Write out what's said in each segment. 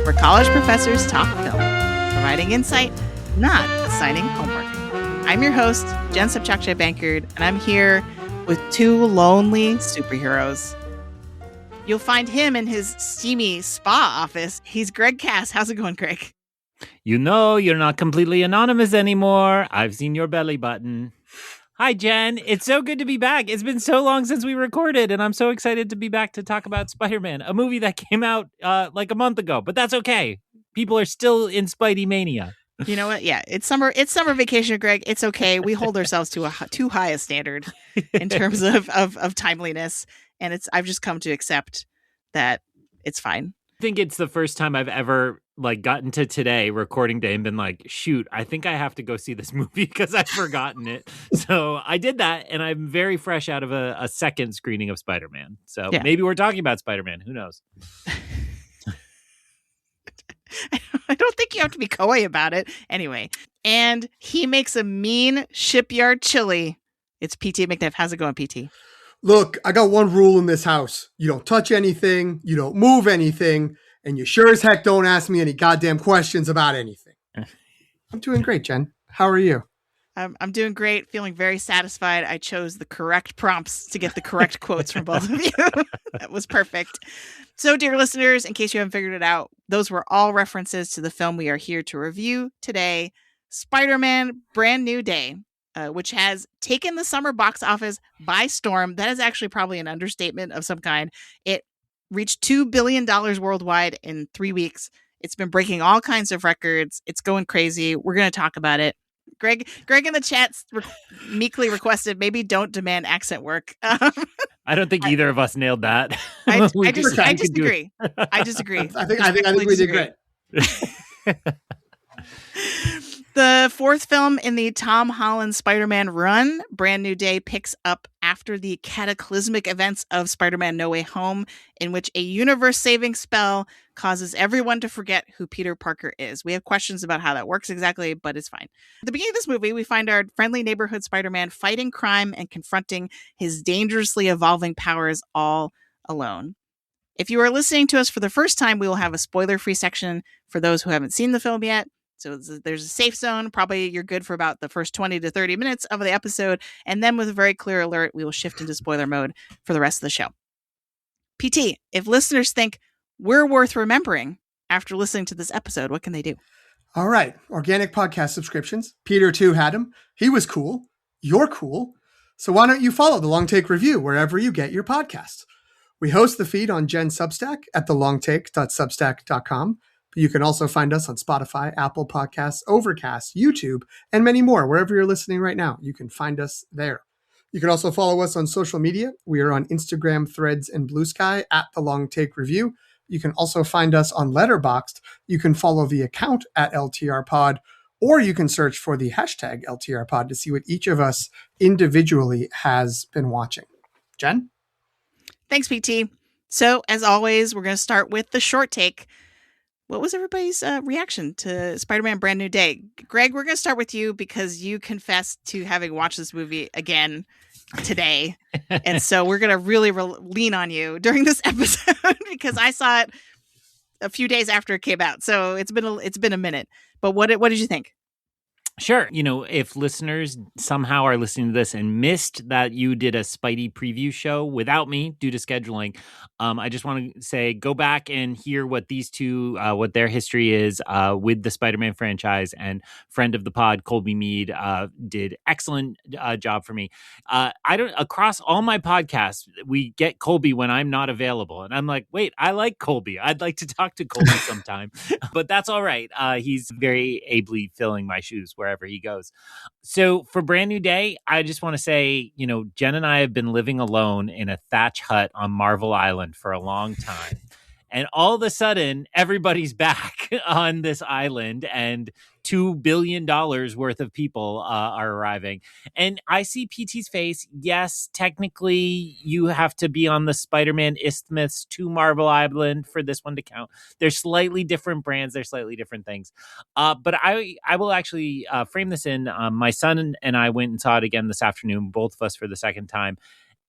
where college professors talk film, providing insight, not assigning homework. I'm your host, Jen Sobchak-Bankard, and I'm here with two lonely superheroes. You'll find him in his steamy spa office. He's Greg Cass. How's it going, Greg? You know you're not completely anonymous anymore. I've seen your belly button. Hi, Jen. It's so good to be back. It's been so long since we recorded, and I'm so excited to be back to talk about Spider-Man, a movie that came out like a month ago, but that's okay. People are still in Spidey mania. You know what? Yeah, it's summer vacation, Greg. It's okay. We hold ourselves to too high a standard in terms of timeliness, and I've just come to accept that it's fine. I think it's the first time I've ever gotten to today recording day and been like, shoot, I think I have to go see this movie because I've forgotten it. So I did that, and I'm very fresh out of a second screening of Spider-Man. So Maybe we're talking about Spider-Man. Who knows? I don't think you have to be coy about it. Anyway, and he makes a mean shipyard chili. It's PT McNiff. How's it going, PT? Look, I got one rule in this house. You don't touch anything, you don't move anything, and you sure as heck don't ask me any goddamn questions about anything. I'm doing great, Jen. How are you? I'm doing great, feeling very satisfied. I chose the correct prompts to get the correct quotes from both of you. That was perfect. So, dear listeners, in case you haven't figured it out, those were all references to the film we are here to review today, Spider-Man Brand New Day, which has taken the summer box office by storm. That is actually probably an understatement of some kind. It reached $2 billion worldwide in 3 weeks. It's been breaking all kinds of records. It's going crazy. We're going to talk about it. Greg in the chat meekly requested maybe don't demand accent work. I don't think either of us nailed that. I disagree. I disagree. I think we did great. The fourth film in the Tom Holland Spider-Man run, Brand New Day, picks up after the cataclysmic events of Spider-Man No Way Home, in which a universe-saving spell causes everyone to forget who Peter Parker is. We have questions about how that works exactly, but it's fine. At the beginning of this movie, we find our friendly neighborhood Spider-Man fighting crime and confronting his dangerously evolving powers all alone. If you are listening to us for the first time, we will have a spoiler-free section for those who haven't seen the film yet. So there's a safe zone. Probably you're good for about the first 20 to 30 minutes of the episode. And then with a very clear alert, we will shift into spoiler mode for the rest of the show. PT, if listeners think we're worth remembering after listening to this episode, what can they do? All right. Organic podcast subscriptions. Peter, too, had him. He was cool. You're cool. So why don't you follow The Long Take Review wherever you get your podcasts? We host the feed on Jen's Substack at thelongtake.substack.com. But you can also find us on Spotify, Apple Podcasts, Overcast, YouTube, and many more. Wherever you're listening right now, you can find us there. You can also follow us on social media. We are on Instagram, Threads, and Blue Sky at The Long Take Review. You can also find us on Letterboxd. You can follow the account at LTRpod, or you can search for the hashtag LTRpod to see what each of us individually has been watching. Jen? Thanks, PT. So, as always, we're going to start with the short take. What was everybody's reaction to Spider-Man Brand New Day? Greg, we're going to start with you because you confessed to having watched this movie again today. And so we're going to really lean on you during this episode because I saw it a few days after it came out. So it's been a minute. But what did you think? Sure. You know, if listeners somehow are listening to this and missed that you did a Spidey preview show without me due to scheduling, I just want to say go back and hear what these two, what their history is with the Spider-Man franchise. And friend of the pod, Colby Mead, did excellent job for me. Across all my podcasts, we get Colby when I'm not available. And I'm like, wait, I like Colby. I'd like to talk to Colby sometime. But that's all right. He's very ably filling my shoes wherever he goes. So for Brand New Day, I just want to say, you know, Jen and I have been living alone in a thatch hut on Marvel Island for a long time. And all of a sudden, everybody's back on this island and $2 billion worth of people are arriving. And I see PT's face. Yes, technically, you have to be on the Spider-Man Isthmus to Marvel Island for this one to count. They're slightly different brands. They're slightly different things. But I will actually frame this in. My son and I went and saw it again this afternoon, both of us for the second time.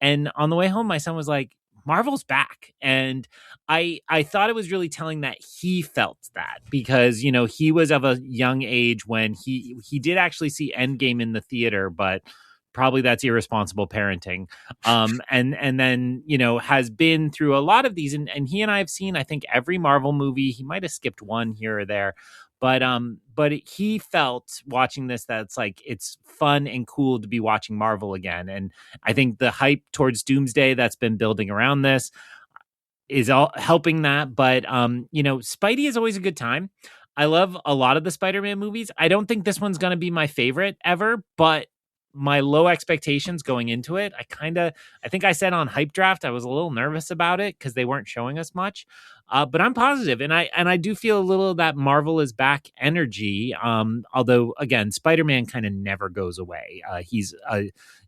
And on the way home, my son was like, Marvel's back. And I thought it was really telling that he felt that, because, you know, he was of a young age when he did actually see Endgame in the theater, but probably that's irresponsible parenting. And then, you know, has been through a lot of these, and he and I have seen, I think, every Marvel movie. He might have skipped one here or there, but he felt watching this that it's like it's fun and cool to be watching Marvel again. And I think the hype towards Doomsday that's been building around this is all helping that. But you know, Spidey is always a good time. I love a lot of the Spider-Man movies. I don't think this one's going to be my favorite ever, but my low expectations going into it, I think I said on Hype Draft, I was a little nervous about it because they weren't showing us much. But I'm positive, and I do feel a little that Marvel is back energy. Although again, Spider-Man kind of never goes away. He's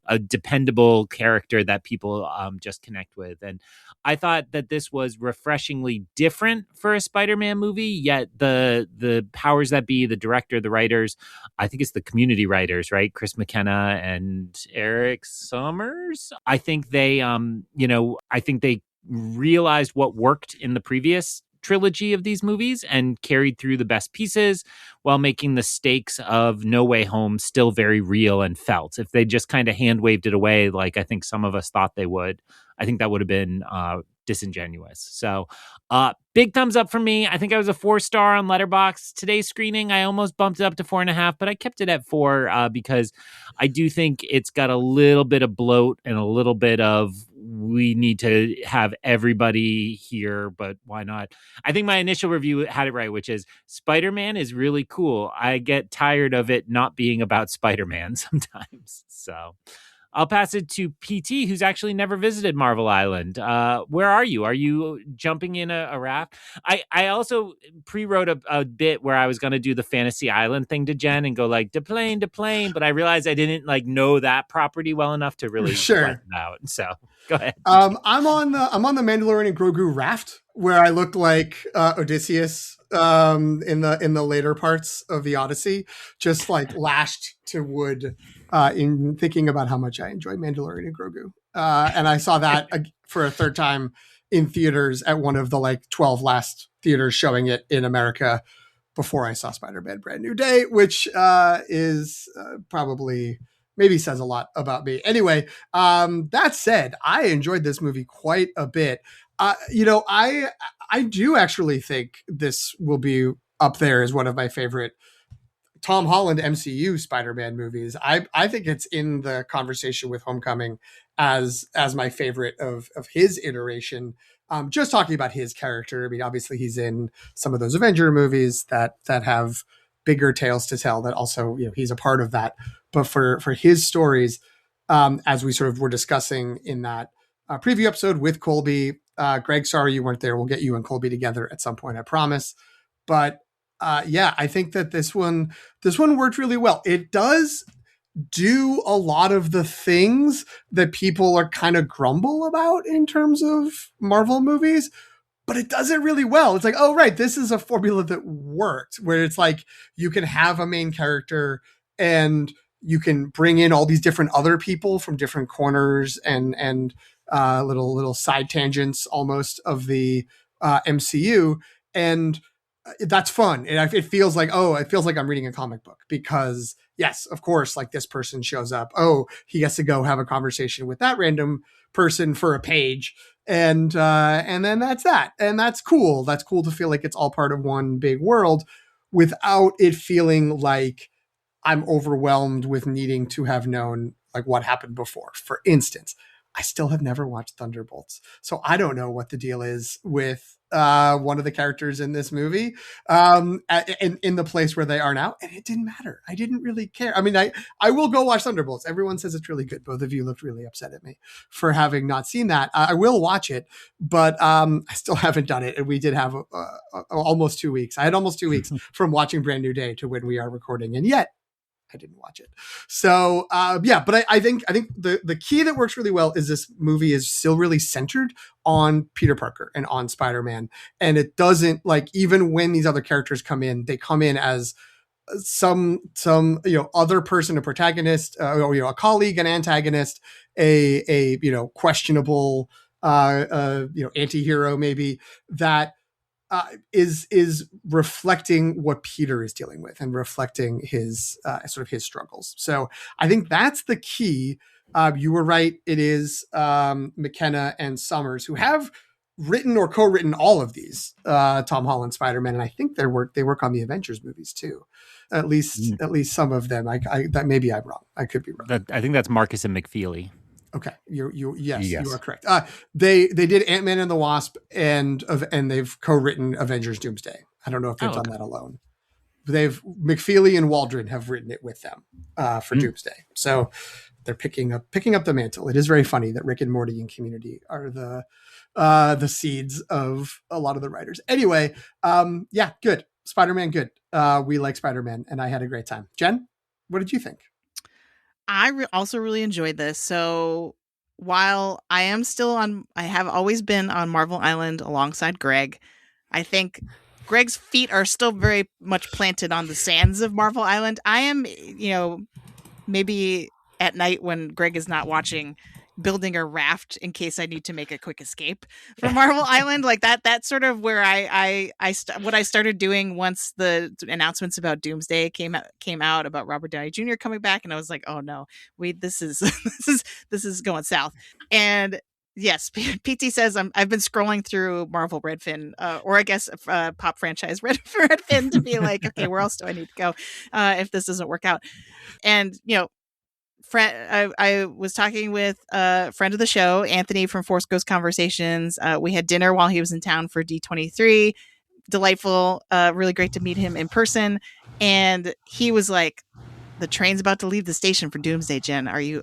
a dependable character that people just connect with. And I thought that this was refreshingly different for a Spider-Man movie, yet the powers that be, the director, the writers, I think it's the Community writers, right? Chris McKenna and Eric Summers. I think they I think they realized what worked in the previous trilogy of these movies and carried through the best pieces while making the stakes of No Way Home still very real and felt. If they just kind of hand waved it away, like I think some of us thought they would, I think that would have been disingenuous. So big thumbs up for me. I think I was a 4-star on Letterboxd. Today's screening, I almost bumped it up to 4.5, but I kept it at 4 because I do think it's got a little bit of bloat and a little bit of we need to have everybody here, but why not? I think my initial review had it right, which is Spider-Man is really cool. I get tired of it not being about Spider-Man sometimes. So I'll pass it to PT, who's actually never visited Marvel Island. Where are you? Are you jumping in a raft? I also pre-wrote a bit where I was going to do the Fantasy Island thing to Jen and go like, de plane, but I realized I didn't like know that property well enough to really let it out. So go ahead. I'm on the Mandalorian Grogu raft where I looked like Odysseus in the later parts of the Odyssey, just like lashed to wood in thinking about how much I enjoy Mandalorian and Grogu. And I saw that for a third time in theaters at one of the like 12 last theaters showing it in America before I saw Spider-Man Brand New Day, which is probably maybe says a lot about me. Anyway, that said, I enjoyed this movie quite a bit. I do actually think this will be up there as one of my favorite Tom Holland MCU Spider-Man movies. I think it's in the conversation with Homecoming as my favorite of his iteration. Just talking about his character. I mean, obviously he's in some of those Avenger movies that have bigger tales to tell that also, you know, he's a part of that. But for his stories, as we sort of were discussing in that preview episode with Colby, Greg, sorry you weren't there. We'll get you and Colby together at some point, I promise. But I think that this one worked really well. It does do a lot of the things that people are kind of grumble about in terms of Marvel movies, but it does it really well. It's like, oh, right, this is a formula that worked, where it's like you can have a main character and you can bring in all these different other people from different corners and little side tangents almost of the MCU. And that's fun. And it feels like I'm reading a comic book because yes, of course, like this person shows up. Oh, he gets to go have a conversation with that random person for a page. And then that's that. And that's cool. That's cool to feel like it's all part of one big world without it feeling like I'm overwhelmed with needing to have known like what happened before. For instance, I still have never watched Thunderbolts. So I don't know what the deal is with one of the characters in this movie in the place where they are now. And it didn't matter. I didn't really care. I mean, I will go watch Thunderbolts. Everyone says it's really good. Both of you looked really upset at me for having not seen that. I will watch it, but I still haven't done it. And we did have almost 2 weeks. I had almost 2 weeks from watching Brand New Day to when we are recording. And yet, I didn't watch it. So but I think the key that works really well is this movie is still really centered on Peter Parker and on Spider-Man. And it doesn't, like, even when these other characters come in, they come in as some other person, a protagonist, a colleague, an antagonist, a questionable anti-hero maybe that is reflecting what Peter is dealing with and reflecting his sort of his struggles. So I think that's the key. You were right. It is McKenna and Summers who have written or co-written all of these Tom Holland Spider-Man, and I think they work on the Avengers movies too. At least some of them. I that maybe I'm wrong. I could be wrong. I think that's Marcus and McFeely. Okay, yes, you are correct. They did Ant-Man and the Wasp and they've co-written Avengers Doomsday. I don't know if they've done that alone. McFeely and Waldron have written it with them for Doomsday. So they're picking up the mantle. It is very funny that Rick and Morty and Community are the seeds of a lot of the writers. Anyway, good. Spider-Man, good. We like Spider-Man, and I had a great time. Jen, what did you think? I also really enjoyed this. So while I have always been on Marvel Island alongside Greg. I think Greg's feet are still very much planted on the sands of Marvel Island. I am, maybe at night when Greg is not watching, building a raft in case I need to make a quick escape from Marvel Island. Like that's sort of where what I started doing once the announcements about Doomsday came out about Robert Downey Jr. coming back, and I was like, oh no, this is this is going south. And yes, PT says I've been scrolling through Marvel Redfin, or I guess pop franchise Redfin to be like, okay, where else do I need to go if this doesn't work out? And I was talking with a friend of the show, Anthony from Force Ghost Conversations. We had dinner while he was in town for D23. Delightful, really great to meet him in person. And he was like, "The train's about to leave the station for Doomsday, Jen. Are you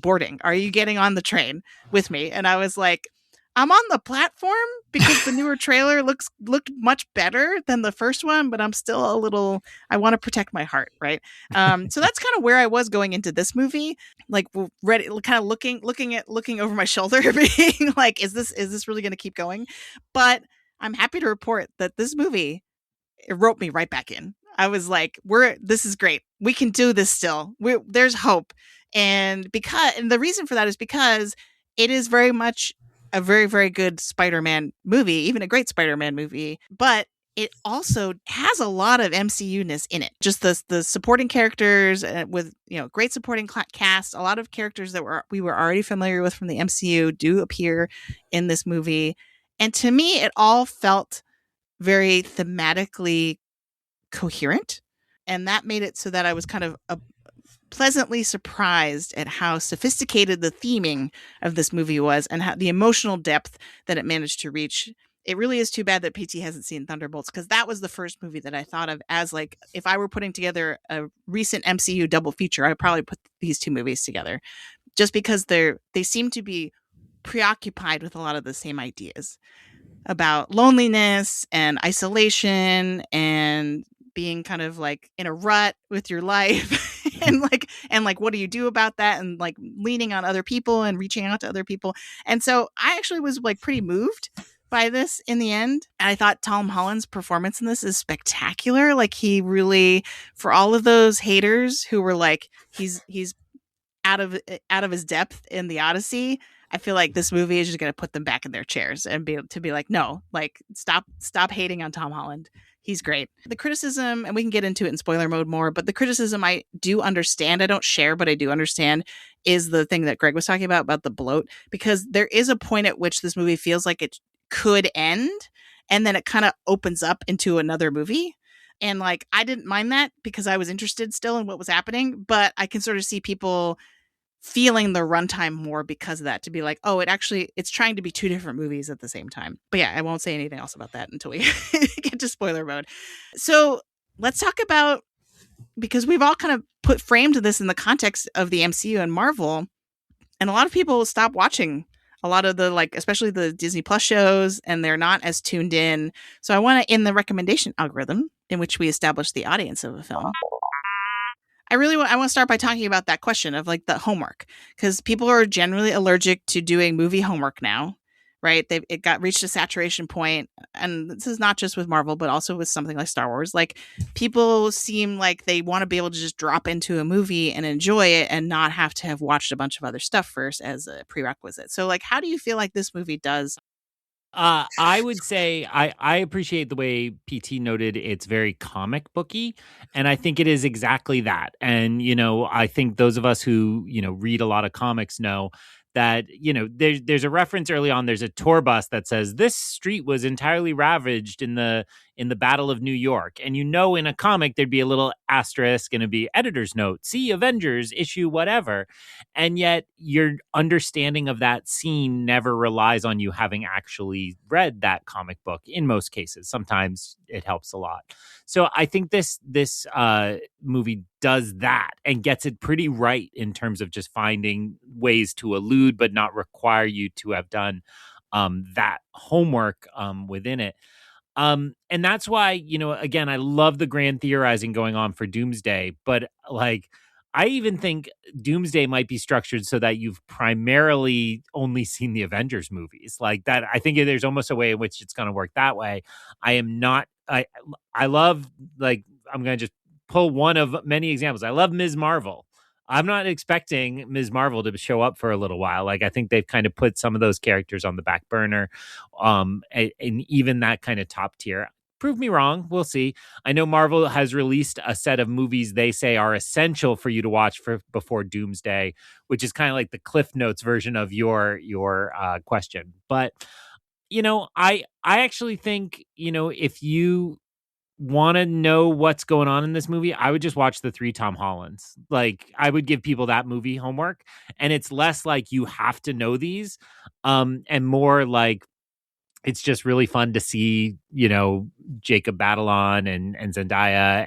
boarding? Are you getting on the train with me?" And I was like, I'm on the platform because the newer trailer looked much better than the first one, but I'm still a little, I want to protect my heart, right? So that's kind of where I was going into this movie, like ready, kind of looking over my shoulder, being like, is this really going to keep going? But I'm happy to report that this movie, it roped me right back in. I was like, this is great. We can do this still. There's hope. And the reason for that is because it is very much a very, very good Spider-Man movie, even a great Spider-Man movie, but it also has a lot of MCU-ness in it. Just the supporting characters with, great supporting cast. A lot of characters that we were already familiar with from the MCU do appear in this movie. And to me, it all felt very thematically coherent. And that made it so that I was kind of pleasantly surprised at how sophisticated the theming of this movie was and how the emotional depth that it managed to reach. It really is too bad that PT hasn't seen Thunderbolts, because that was the first movie that I thought of as, like, if I were putting together a recent MCU double feature, I'd probably put these two movies together, just because they seem to be preoccupied with a lot of the same ideas about loneliness and isolation and being kind of like in a rut with your life. and what do you do about that, and like leaning on other people and reaching out to other people. And so I actually was like pretty moved by this in the end. And I thought Tom Holland's performance in this is spectacular. Like, he really, for all of those haters who were like, he's out of his depth in the Odyssey, I feel like this movie is just going to put them back in their chairs and be like, no, like, stop hating on Tom Holland. He's great. The criticism, and we can get into it in spoiler mode more, but the criticism I do understand, I don't share, but I do understand, is the thing that Greg was talking about the bloat, because there is a point at which this movie feels like it could end, and then it kind of opens up into another movie. And like, I didn't mind that because I was interested still in what was happening, but I can sort of see people feeling the runtime more because of that, to be like, oh, it's trying to be two different movies at the same time. But yeah, I won't say anything else about that until we get to spoiler mode. So let's talk about, because we've all kind of framed this in the context of the MCU and Marvel, and a lot of people stop watching a lot of the, like, especially the Disney Plus shows, and they're not as tuned in. So I want to, in the recommendation algorithm in which we establish the audience of a film, I want to start by talking about that question of like the homework, because people are generally allergic to doing movie homework now, right? It got reached a saturation point, and this is not just with Marvel, but also with something like Star Wars. Like, people seem like they want to be able to just drop into a movie and enjoy it and not have to have watched a bunch of other stuff first as a prerequisite. So, like, how do you feel like this movie does? I would say I appreciate the way PT noted it's very comic booky, and I think it is exactly that. And I think those of us who read a lot of comics know that there's a reference early on. There's a tour bus that says this street was entirely ravaged in the Battle of New York, and in a comic there'd be a little asterisk and it'd be editor's note, see Avengers issue whatever. And yet your understanding of that scene never relies on you having actually read that comic book in most cases. Sometimes it helps a lot. So I think this movie does that and gets it pretty right in terms of just finding ways to allude but not require you to have done that homework within it. And that's why, again, I love the grand theorizing going on for Doomsday, but like, I even think Doomsday might be structured so that you've primarily only seen the Avengers movies. Like that, I think there's almost a way in which it's going to work that way. I love, like, I'm going to just pull one of many examples. I love Ms. Marvel. I'm not expecting Ms. Marvel to show up for a little while. Like, I think they've kind of put some of those characters on the back burner, and even that kind of top tier. Prove me wrong. We'll see. I know Marvel has released a set of movies they say are essential for you to watch before Doomsday, which is kind of like the Cliff Notes version of your question. But I actually think if you want to know what's going on in this movie, I would just watch the 3 Tom Hollands. Like, I would give people that movie homework, and it's less like you have to know these, and more like it's just really fun to see, Jacob Batalon and Zendaya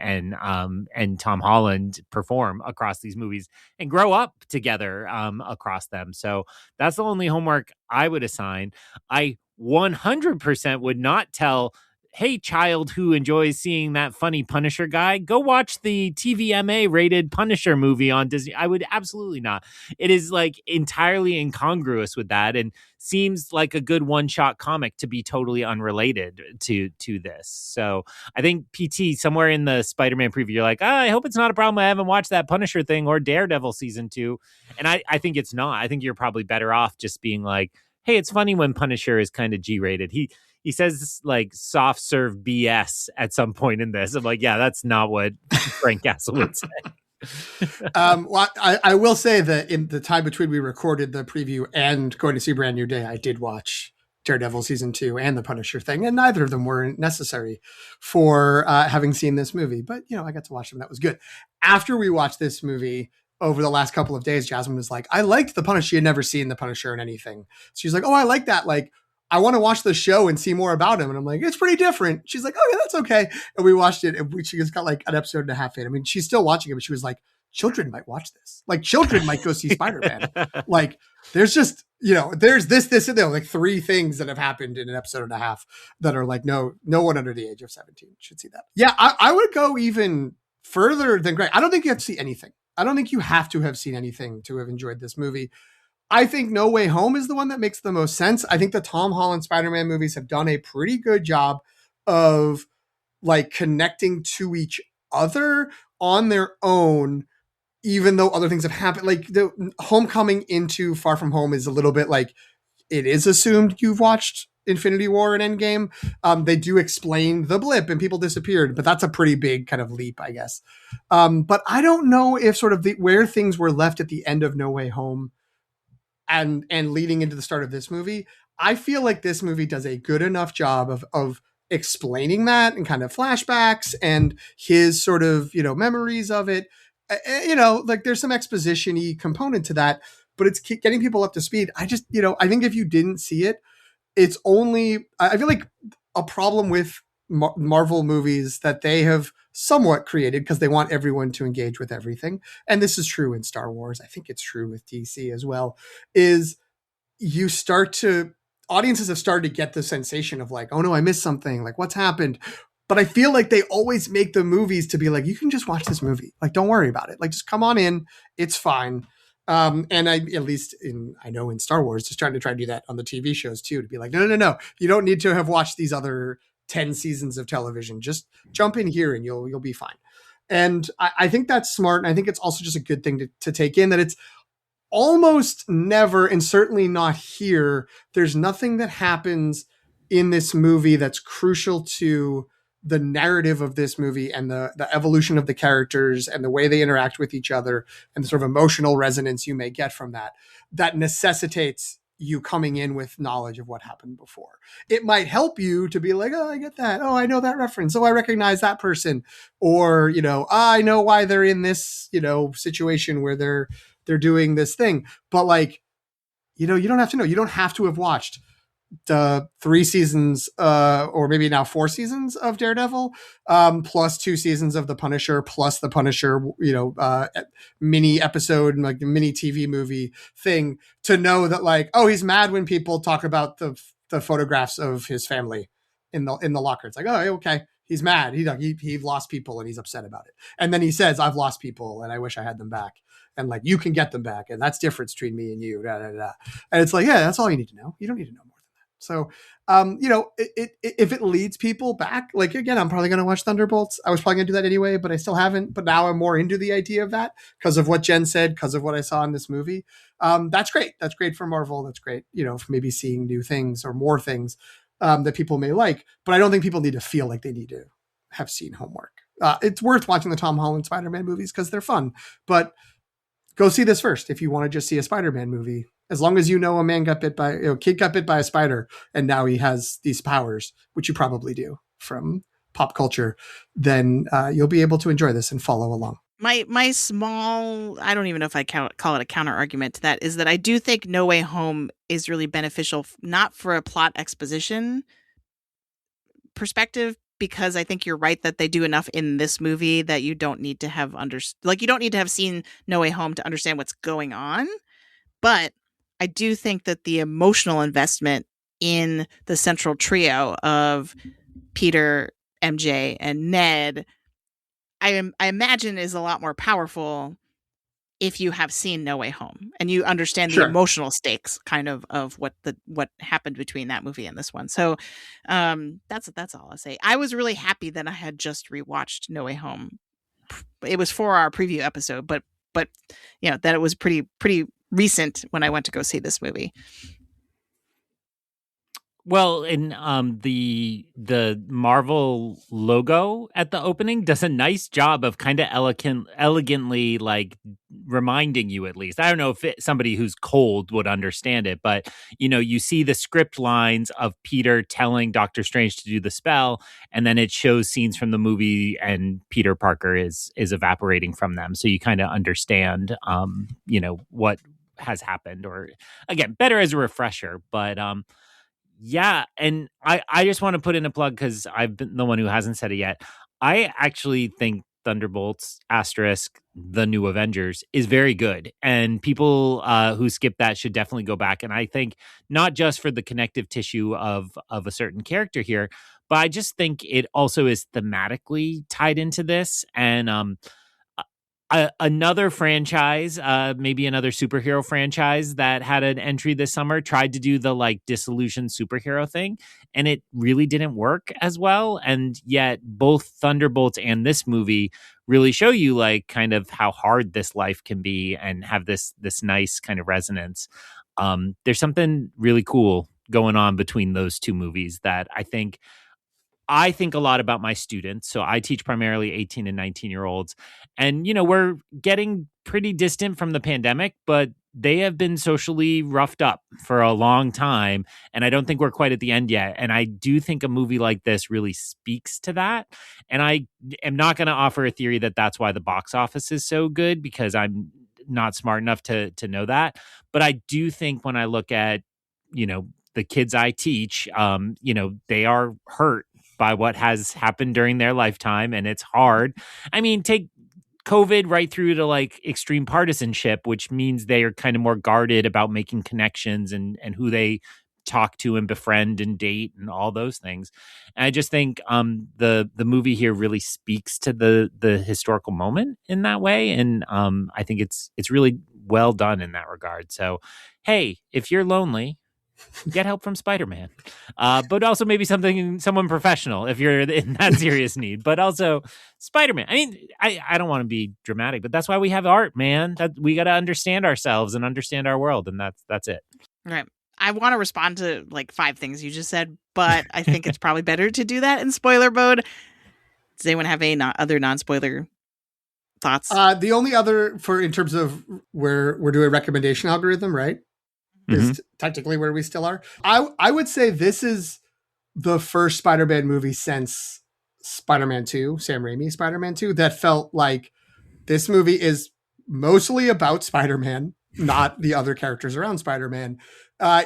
and Tom Holland perform across these movies and grow up together across them. So that's the only homework I would assign. I 100% would not tell, hey, child who enjoys seeing that funny Punisher guy, go watch the TVMA rated Punisher movie on Disney. I would absolutely not. It is like entirely incongruous with that and seems like a good one-shot comic to be totally unrelated to this. So I think PT, somewhere in the Spider-Man preview, you're like, I hope it's not a problem I haven't watched that Punisher thing or Daredevil season 2. And I think it's not. I think you're probably better off just being like, hey, it's funny when Punisher is kind of G-rated. He says like soft serve BS at some point in this. I'm like, yeah, that's not what Frank Castle would say. Well, I will say that in the time between we recorded the preview and going to see Brand New Day, I did watch Daredevil season 2 and the Punisher thing, and neither of them were necessary for having seen this movie. But I got to watch them. That was good. After we watched this movie over the last couple of days, Jasmine was like, I liked the Punisher. She had never seen the Punisher in anything. She's like, oh, I like that. Like, I want to watch the show and see more about him. And I'm like, it's pretty different. She's like, oh yeah, that's okay. And we watched it, and she just got like an episode and a half in. I mean, she's still watching it, but she was like, children might watch this. Like, children might go see Spider-Man. Like, there's just, there's this, and there, like 3 things that have happened in an episode and a half that are like, no one under the age of 17 should see that. Yeah, I would go even further than Greg. I don't think you have to see anything. I don't think you have to have seen anything to have enjoyed this movie. I think No Way Home is the one that makes the most sense. I think the Tom Holland Spider-Man movies have done a pretty good job of like connecting to each other on their own, even though other things have happened. Like the Homecoming into Far From Home is a little bit like, it is assumed you've watched Infinity War and Endgame. They do explain the blip and people disappeared, but that's a pretty big kind of leap, I guess. But I don't know if sort of where things were left at the end of No Way Home and leading into the start of this movie, I feel like this movie does a good enough job of explaining that and kind of flashbacks and his sort of, memories of it. Like there's some exposition-y component to that, but it's getting people up to speed. I just, I think if you didn't see it, it's only, I feel like a problem with Marvel movies that they have somewhat created because they want everyone to engage with everything. And this is true in Star Wars. I think it's true with DC as well, is audiences have started to get the sensation of like, oh no, I missed something. Like what's happened? But I feel like they always make the movies to be like, you can just watch this movie. Like, don't worry about it. Like, just come on in. It's fine. And I know in Star Wars, just trying to do that on the TV shows too, to be like, no, you don't need to have watched these other 10 seasons of television. Just jump in here and you'll be fine. And I think that's smart. And I think it's also just a good thing to take in, that it's almost never, and certainly not here, there's nothing that happens in this movie that's crucial to the narrative of this movie and the evolution of the characters and the way they interact with each other and the sort of emotional resonance you may get from that necessitates you coming in with knowledge of what happened before. It might help you to be like, oh, I get that. Oh, I know that reference. Oh, I recognize that person. Or, I know why they're in this, situation where they're doing this thing. But like, you don't have to know. You don't have to have watched the 3 seasons, or maybe now 4 seasons of Daredevil, plus 2 seasons of The Punisher, plus the Punisher, mini episode, like the mini TV movie thing, to know that like, oh, he's mad when people talk about the photographs of his family in the locker. It's like, oh, okay, he's mad. He lost people and he's upset about it. And then he says, I've lost people and I wish I had them back. And like, you can get them back. And that's difference between me and you. Da, da, da. And it's like, yeah, that's all you need to know. You don't need to know more. So, if it leads people back, like, again, I'm probably going to watch Thunderbolts. I was probably going to do that anyway, but I still haven't. But now I'm more into the idea of that because of what Jen said, because of what I saw in this movie. That's great. That's great for Marvel. That's great, for maybe seeing new things or more things that people may like. But I don't think people need to feel like they need to have seen homework. It's worth watching the Tom Holland Spider-Man movies because they're fun. But go see this first if you want to just see a Spider-Man movie. As long as kid got bit by a spider and now he has these powers, which you probably do from pop culture, then you'll be able to enjoy this and follow along. My small, I don't even know if I call it a counter argument to that, is that I do think No Way Home is really beneficial, not for a plot exposition perspective, because I think you're right that they do enough in this movie that you don't need to have you don't need to have seen No Way Home to understand what's going on. But I do think that the emotional investment in the central trio of Peter, MJ, and Ned, I imagine is a lot more powerful if you have seen No Way Home and you understand the emotional stakes kind of what happened between that movie and this one. So that's all I'll say. I was really happy that I had just rewatched No Way Home. It was for our preview episode, but that it was pretty recent when I went to go see this movie. Well, and the Marvel logo at the opening does a nice job of kind of elegantly like reminding you, at least. I don't know if somebody who's cold would understand it, but you see the script lines of Peter telling Doctor Strange to do the spell, and then it shows scenes from the movie, and Peter Parker is evaporating from them, so you kind of understand, what has happened. Or again, better as a refresher, but yeah, and I just want to put in a plug because I've been the one who hasn't said it yet. I actually think Thunderbolts * The New Avengers is very good, and people who skip that should definitely go back. And I think not just for the connective tissue of a certain character here, but I just think it also is thematically tied into this. And another franchise, maybe another superhero franchise that had an entry this summer, tried to do the like disillusioned superhero thing, and it really didn't work as well. And yet both Thunderbolts and this movie really show you like kind of how hard this life can be and have this nice kind of resonance. There's something really cool going on between those two movies that I think a lot about my students. So I teach primarily 18 and 19-year-olds. And, we're getting pretty distant from the pandemic, but they have been socially roughed up for a long time. And I don't think we're quite at the end yet. And I do think a movie like this really speaks to that. And I am not going to offer a theory that that's why the box office is so good, because I'm not smart enough to know that. But I do think when I look at, the kids I teach, they are hurt by what has happened during their lifetime, and it's hard. I mean, take COVID right through to like extreme partisanship, which means they are kind of more guarded about making connections and who they talk to and befriend and date and all those things. And I just think the movie here really speaks to the historical moment in that way, and I think it's really well done in that regard. So, hey, if you're lonely, get help from Spider-Man, but also maybe someone professional if you're in that serious need. But also Spider-Man. I mean, I don't want to be dramatic, but that's why we have art, man. That we got to understand ourselves and understand our world, and that's it. Right. I want to respond to like 5 things you just said, but I think it's probably better to do that in spoiler mode. Does anyone have any other non-spoiler thoughts? The only other in terms of where we're doing a recommendation algorithm, right? Is technically where we still are. I would say this is the first Spider-Man movie since Spider-Man 2, Sam Raimi Spider-Man 2, that felt like this movie is mostly about Spider-Man, not the other characters around Spider-Man.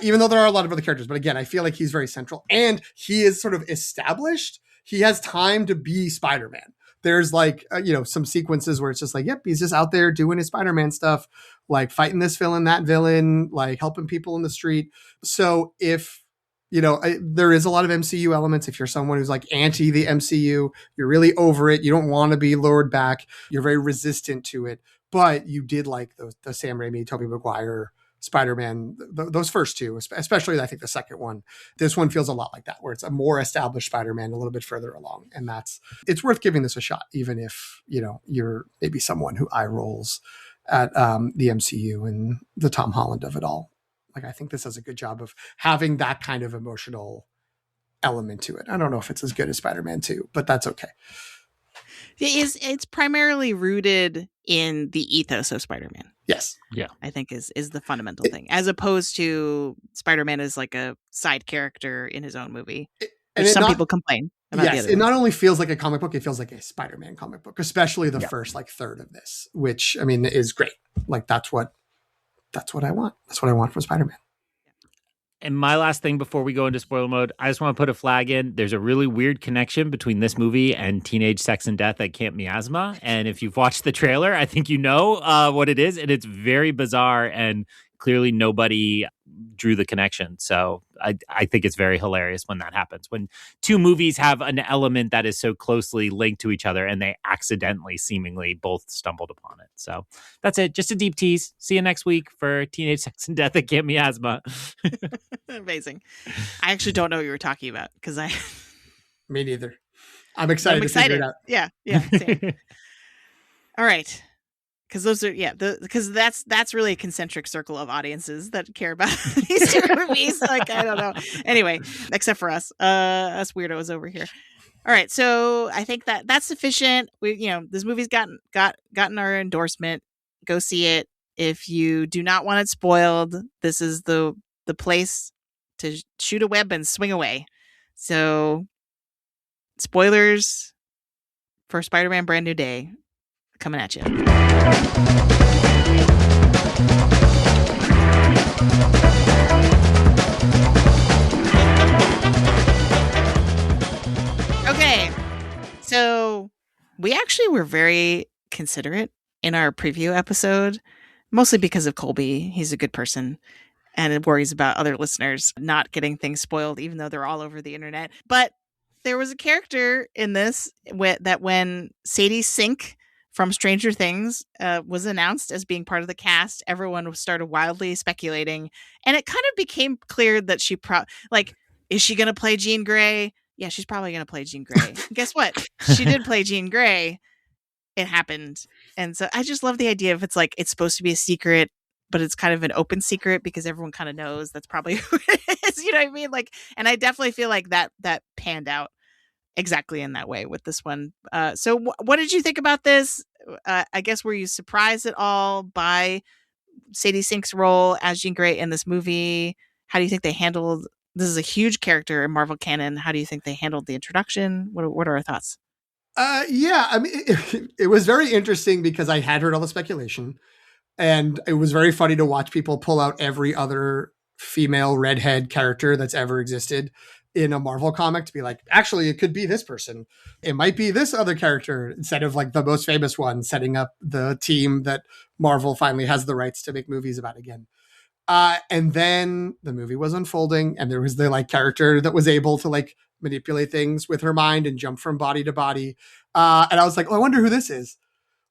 Even though there are a lot of other characters, but again, I feel like he's very central and he is sort of established. He has time to be Spider-Man. There's like, some sequences where it's just like, yep, he's just out there doing his Spider-Man stuff, like fighting this villain, that villain, like helping people in the street. So if, there is a lot of MCU elements. If you're someone who's like anti the MCU, you're really over it. You don't want to be lured back. You're very resistant to it, but you did like the Sam Raimi, Tobey Maguire Spider-Man, those first two, especially I think the second one. This one feels a lot like that, where it's a more established Spider-Man a little bit further along. And it's worth giving this a shot, even if, you're maybe someone who eye rolls at the MCU and the Tom Holland of it all. Like, I think this does a good job of having that kind of emotional element to it. I don't know if it's as good as Spider-Man 2, but that's okay. It's primarily rooted in the ethos of Spider-Man. Yes. Yeah. I think is the fundamental thing, as opposed to Spider-Man as like a side character in his own movie. Some people complain about the other. It not only feels like a comic book, it feels like a Spider-Man comic book, especially the first like third of this, which I mean is great. Like that's what I want. That's what I want from Spider-Man. And my last thing before we go into spoiler mode, I just want to put a flag in. There's a really weird connection between this movie and Teenage Sex and Death at Camp Miasma. And if you've watched the trailer, I think you know what it is. And it's very bizarre. And clearly nobody drew the connection. So I think it's very hilarious when that happens. When two movies have an element that is so closely linked to each other and they accidentally, seemingly both stumbled upon it. So that's it. Just a deep tease. See you next week for Teenage Sex and Death at Camp Miasma. Amazing. I actually don't know what you were talking about because Me neither. I'm excited to figure it out. Yeah. Same. All right. Because those are because that's really a concentric circle of audiences that care about these two movies. Like I don't know. Anyway, except for us weirdos over here. All right, so I think that's sufficient. This movie's gotten our endorsement. Go see it. If you do not want it spoiled, this is the place to shoot a web and swing away. So, spoilers for Spider-Man: Brand New Day coming at you. Okay, so we actually were very considerate in our preview episode, mostly because of Colby. He's a good person and it worries about other listeners not getting things spoiled, even though they're all over the internet. But there was a character in this that when Sadie Sink from Stranger Things was announced as being part of the cast, everyone started wildly speculating. And it kind of became clear that she is she going to play Jean Grey? Yeah, she's probably going to play Jean Grey. Guess what? She did play Jean Grey. It happened. And so I just love the idea of it's supposed to be a secret, but it's kind of an open secret because everyone kind of knows that's probably who it is. You know what I mean? And I definitely feel like that panned out exactly in that way with this one. So what did you think about this? I guess, were you surprised at all by Sadie Sink's role as Jean Grey in this movie? How do you think they handled, this is a huge character in Marvel canon. How do you think they handled the introduction? What are our thoughts? I mean, it was very interesting because I had heard all the speculation and it was very funny to watch people pull out every other female redhead character that's ever existed in a Marvel comic to be like, actually, it could be this person. It might be this other character instead of like the most famous one, setting up the team that Marvel finally has the rights to make movies about again. And then the movie was unfolding and there was the character that was able to manipulate things with her mind and jump from body to body. And I was like, oh, I wonder who this is.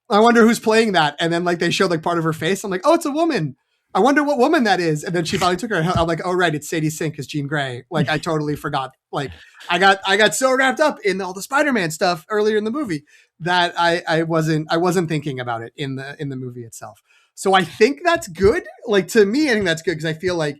I wonder who's playing that. And then like they showed like part of her face. I'm like, oh, it's a woman. I wonder what woman that is. And then she finally took her. I'm like, oh, right. It's Sadie Sink as Jean Grey. Like I totally forgot. Like I got so wrapped up in all the Spider-Man stuff earlier in the movie that I wasn't thinking about it in the movie itself. So I think that's good. Like to me, I think that's good because I feel like,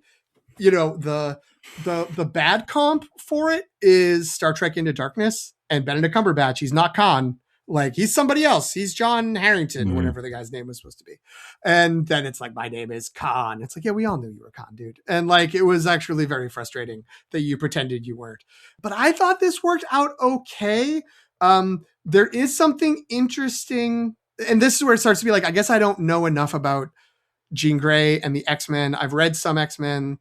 you know, the bad comp for it is Star Trek Into Darkness and Benedict Cumberbatch. He's not Khan. Like he's somebody else. He's John Harrington, whatever the guy's name was supposed to be. And then it's like, my name is Khan. It's like, yeah, we all knew you were Khan, dude. And like, it was actually very frustrating that you pretended you weren't. But I thought this worked out okay. There is something interesting. And this is where it starts to be like, I guess I don't know enough about Jean Grey and the X-Men. I've read some X-Men.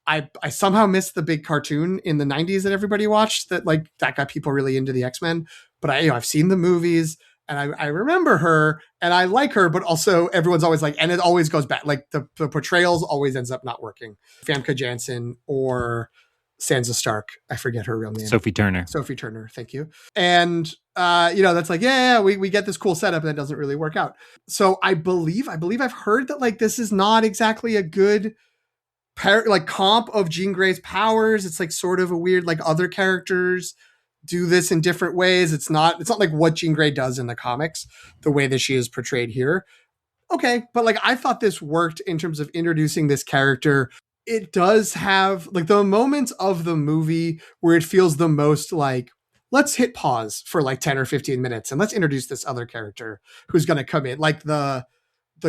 I somehow missed the big cartoon in the 90s that everybody watched that like that got people really into the X-Men. But I've seen the movies and I remember her and I like her, but also everyone's always like, and it always goes back. Like the portrayals always ends up not working. Famke Janssen or Sansa Stark. I forget her real name. Sophie Turner. Thank you. And, that's like, we get this cool setup and it doesn't really work out. So I believe I've heard that like, this is not exactly a good comp of Jean Grey's powers. It's like sort of a weird, like other characters do this in different ways. It's not like what Jean Grey does in the comics, the way that she is portrayed here. Okay. But like, I thought this worked in terms of introducing this character. It does have like the moments of the movie where it feels the most like, let's hit pause for like 10 or 15 minutes and let's introduce this other character who's going to come in. Like the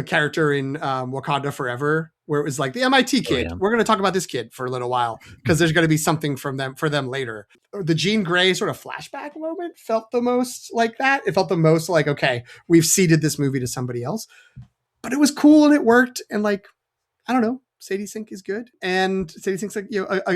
character in Wakanda Forever, where it was like the MIT kid. We're going to talk about this kid for a little while because there's going to be something for them later. The Jean Grey sort of flashback moment felt the most like that. It felt the most like, okay, we've ceded this movie to somebody else, but it was cool and it worked. And like, I don't know, Sadie Sink is good. And Sadie Sink's like,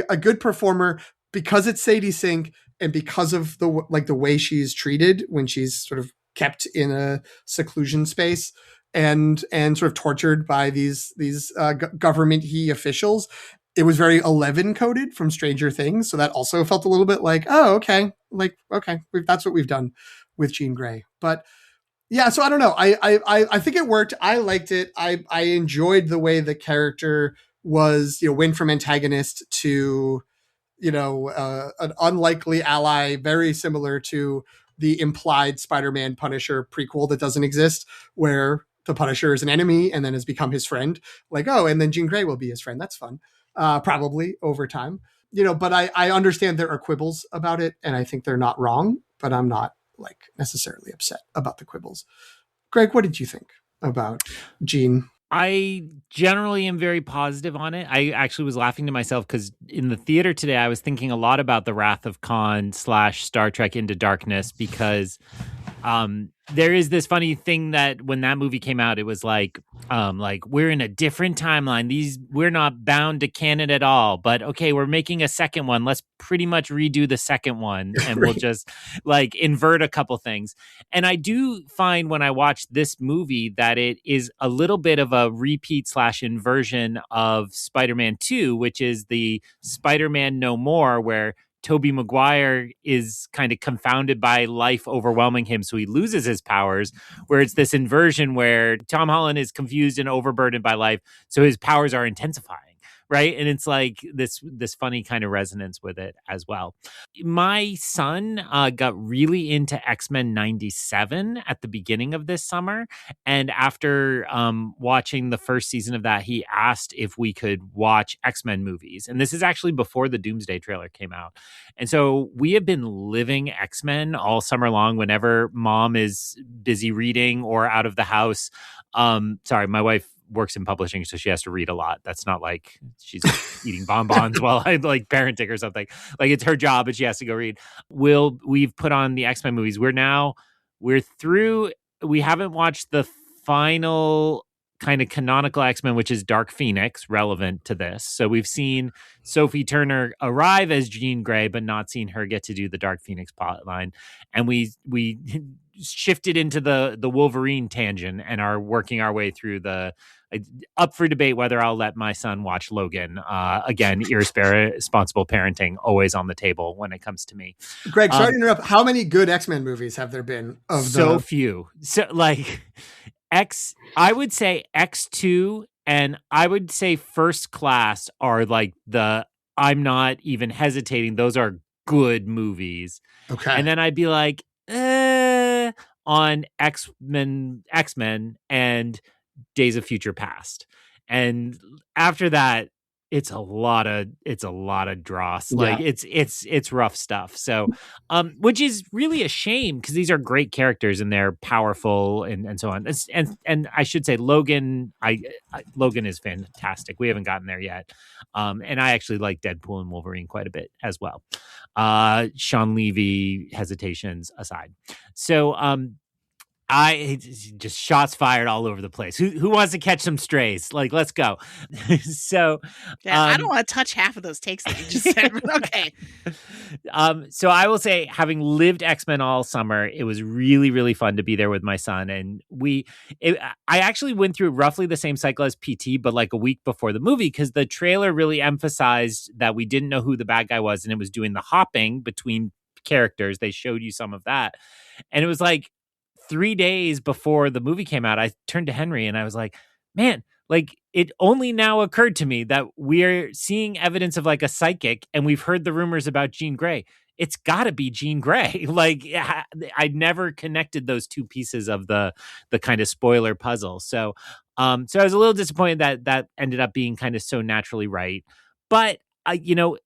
a good performer because it's Sadie Sink and because of the way she's treated when she's sort of kept in a seclusion space and sort of tortured by these government-y officials. It was very 11 coded from Stranger Things. So that also felt a little bit like, oh, okay. Like, okay, that's what we've done with Jean Grey. But yeah, so I don't know. I think it worked. I liked it. I enjoyed the way the character was, went from antagonist to, an unlikely ally, very similar to the implied Spider-Man Punisher prequel that doesn't exist, where the Punisher is an enemy and then has become his friend. Like, oh, and then Jean Grey will be his friend. That's fun. Probably over time, but I understand there are quibbles about it and I think they're not wrong, but I'm not like necessarily upset about the quibbles. Greg, what did you think about Jean? I generally am very positive on it. I actually was laughing to myself because in the theater today, I was thinking a lot about the Wrath of Khan / Star Trek Into Darkness because there is this funny thing that when that movie came out, it was like we're in a different timeline. We're not bound to canon at all, but okay, we're making a second one. Let's pretty much redo the second one and we'll just like invert a couple things. And I do find when I watch this movie that it is a little bit of a repeat / inversion of Spider-Man 2, which is the Spider-Man No More, where Tobey Maguire is kind of confounded by life overwhelming him, so he loses his powers, where it's this inversion where Tom Holland is confused and overburdened by life, so his powers are intensifying, right? And it's like this funny kind of resonance with it as well. My son got really into X-Men 97 at the beginning of this summer, and after watching the first season of that, he asked if we could watch X-Men movies. And this is actually before the Doomsday trailer came out. And so we have been living X-Men all summer long whenever mom is busy reading or out of the house. Sorry, my wife works in publishing, so she has to read a lot. That's not like she's eating bonbons while I like parenting or something. Like it's her job and she has to go read. We've put on the X-Men movies. We're through. We haven't watched the final kind of canonical X-Men, which is Dark Phoenix, relevant to this. So we've seen Sophie Turner arrive as Jean Grey, but not seen her get to do the Dark Phoenix plotline. And we shifted into the Wolverine tangent and are working our way through up for debate whether I'll let my son watch Logan. Again, irresponsible parenting always on the table when it comes to me. Greg, sorry to interrupt. How many good X-Men movies have there been? Few. So like I would say X2 and I would say First Class are like I'm not even hesitating. Those are good movies. Okay. And then I'd be like, on X-Men and Days of Future Past. And after that, it's a lot of dross. Like it's rough stuff. So, which is really a shame because these are great characters and they're powerful and so on. And I should say Logan, Logan is fantastic. We haven't gotten there yet. And I actually like Deadpool and Wolverine quite a bit as well. Sean Levy hesitations aside. So, I just shots fired all over the place. Who wants to catch some strays? Like, let's go. So, I don't want to touch half of those takes that you just said. But okay. So I will say, having lived X-Men all summer, it was really, really fun to be there with my son. And I actually went through roughly the same cycle as PT, but like a week before the movie, because the trailer really emphasized that we didn't know who the bad guy was, and it was doing the hopping between characters. They showed you some of that, and it was like 3 days before the movie came out, I turned to Henry and I was like, man, like it only now occurred to me that we're seeing evidence of like a psychic and we've heard the rumors about Jean Grey. It's got to be Jean Grey. Like I never connected those two pieces of the kind of spoiler puzzle. So I was a little disappointed that ended up being kind of so naturally right. But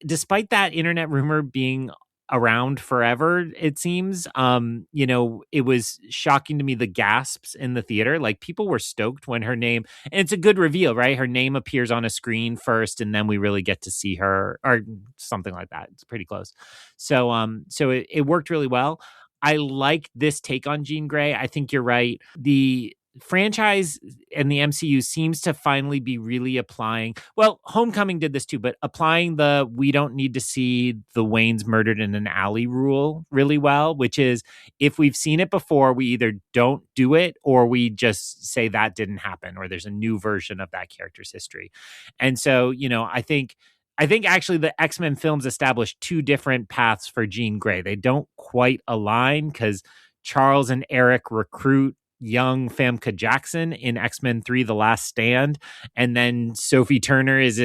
despite that internet rumor being around forever, it seems, it was shocking to me, the gasps in the theater. Like people were stoked when her name, and it's a good reveal, right? Her name appears on a screen first, and then we really get to see her, or something like that. It's pretty close. So it worked really well. I like this take on Jean Grey. I think you're right. The franchise and the MCU seems to finally be really applying, well, Homecoming did this too, but applying we don't need to see the Waynes murdered in an alley rule really well, which is if we've seen it before, we either don't do it or we just say that didn't happen, or there's a new version of that character's history. And so, I think actually the X-Men films established two different paths for Jean Grey. They don't quite align because Charles and Eric recruit young Famke Jackson in X-Men 3 The Last Stand, and then Sophie Turner is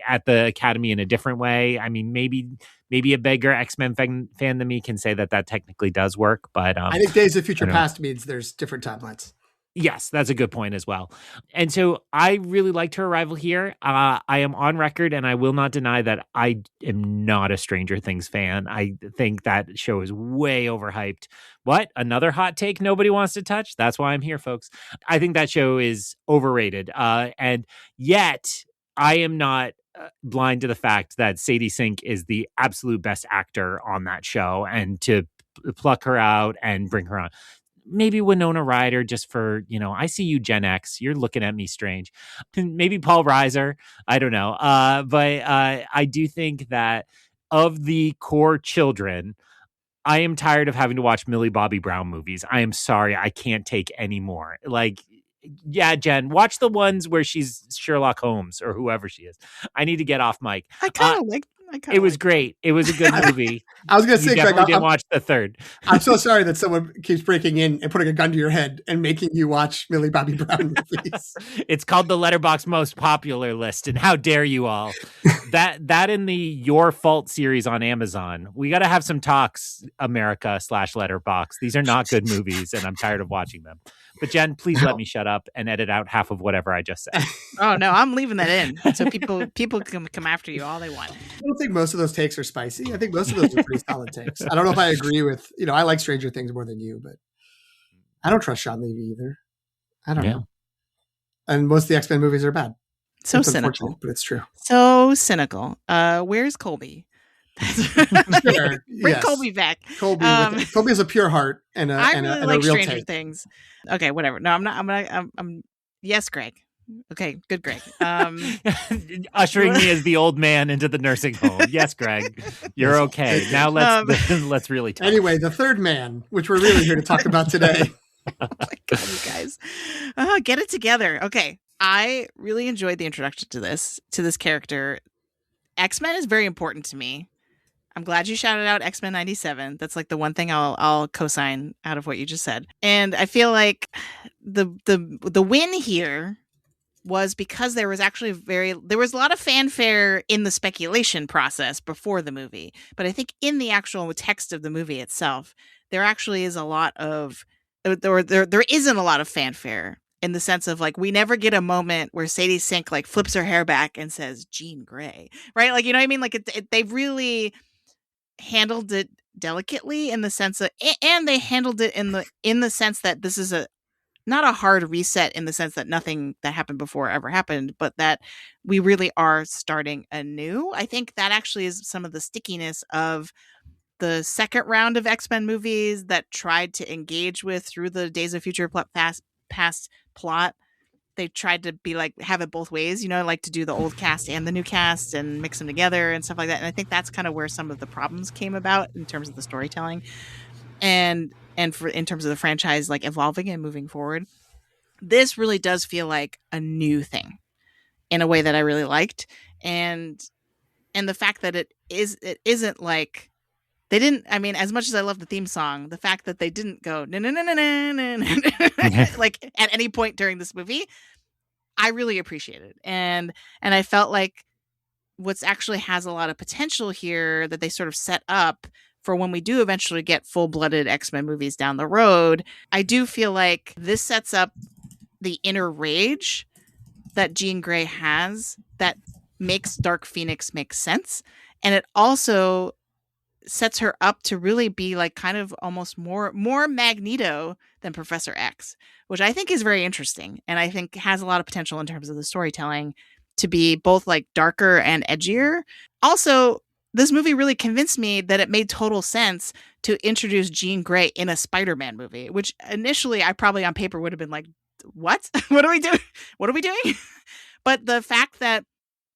at the Academy in a different way. I mean, maybe a bigger X-Men fan than me can say that technically does work, but I think Days of Future Past means there's different timelines. Yes, that's a good point as well. And so I really liked her arrival here. I am on record, and I will not deny that I am not a Stranger Things fan. I think that show is way overhyped. What? Another hot take nobody wants to touch? That's why I'm here, folks. I think that show is overrated. And yet, I am not blind to the fact that Sadie Sink is the absolute best actor on that show, and to pluck her out and bring her on. Maybe Winona Ryder, just for, I see you Gen X, you're looking at me strange. Maybe Paul Reiser, I don't know. But I do think that of the core children, I am tired of having to watch Millie Bobby Brown movies. I am sorry, I can't take any more. Like, yeah, Jen, watch the ones where she's Sherlock Holmes or whoever she is. I need to get off mic. I kind of like. It was great. It was a good movie. I was going to say, Greg, I didn't watch the third. I'm so sorry that someone keeps breaking in and putting a gun to your head and making you watch Millie Bobby Brown movies. It's called the Letterboxd Most Popular List, and how dare you all? That in the Your Fault series on Amazon. We got to have some talks, America /Letterboxd. These are not good movies, and I'm tired of watching them. But Jen, please let me shut up and edit out half of whatever I just said. Oh no, I'm leaving that in so people can come after you all they want. I don't think most of those takes are spicy. I think most of those are pretty solid takes. I don't know if I agree with, I like Stranger Things more than you, but I don't trust Sean Levy either. I don't know. And most of the X-Men movies are bad. So it's cynical, but it's true. So cynical. Where's Colby? Sure. Bring Colby back. Colby has a pure heart and a I really like real Stranger take. Things. Okay, whatever. No, I'm not. I'm Yes, Greg. Okay, good, Greg. Ushering me as the old man into the nursing home. Yes, Greg, you're okay. Now let's really talk. Anyway, the third man, which we're really here to talk about today. Oh my God, you guys, get it together. Okay, I really enjoyed the introduction to this character. X-Men is very important to me. I'm glad you shouted out X-Men 97. That's like the one thing I'll co-sign out of what you just said. And I feel like the win here was because there was actually there was a lot of fanfare in the speculation process before the movie. But I think in the actual text of the movie itself, there actually is a lot of there isn't a lot of fanfare, in the sense of like, we never get a moment where Sadie Sink like flips her hair back and says Jean Grey, right? Like, you know what I mean? Like they've really handled it delicately in the sense of, and they handled it in the sense that this is not a hard reset in the sense that nothing that happened before ever happened, but that we really are starting anew. I think that actually is some of the stickiness of the second round of X-Men movies that tried to engage with through the Days of Future Past plot. They tried to be like, have it both ways, you know, like to do the old cast and the new cast and mix them together and stuff like that. And I think that's kind of where some of the problems came about in terms of the storytelling and in terms of the franchise, like evolving and moving forward. This really does feel like a new thing in a way that I really liked. And the fact that it isn't like, they didn't, I mean, as much as I love the theme song, the fact that they didn't go no no no no no no like at any point during this movie, I really appreciated. And I felt like what's actually has a lot of potential here that they sort of set up for when we do eventually get full-blooded X-Men movies down the road. I do feel like this sets up the inner rage that Jean Grey has that makes Dark Phoenix make sense. And it also sets her up to really be like kind of almost more Magneto than Professor X, which I think is very interesting. And I think has a lot of potential in terms of the storytelling to be both like darker and edgier. Also, this movie really convinced me that it made total sense to introduce Jean Grey in a Spider-Man movie, which initially I probably on paper would have been like, what? What are we doing? What are we doing? But the fact that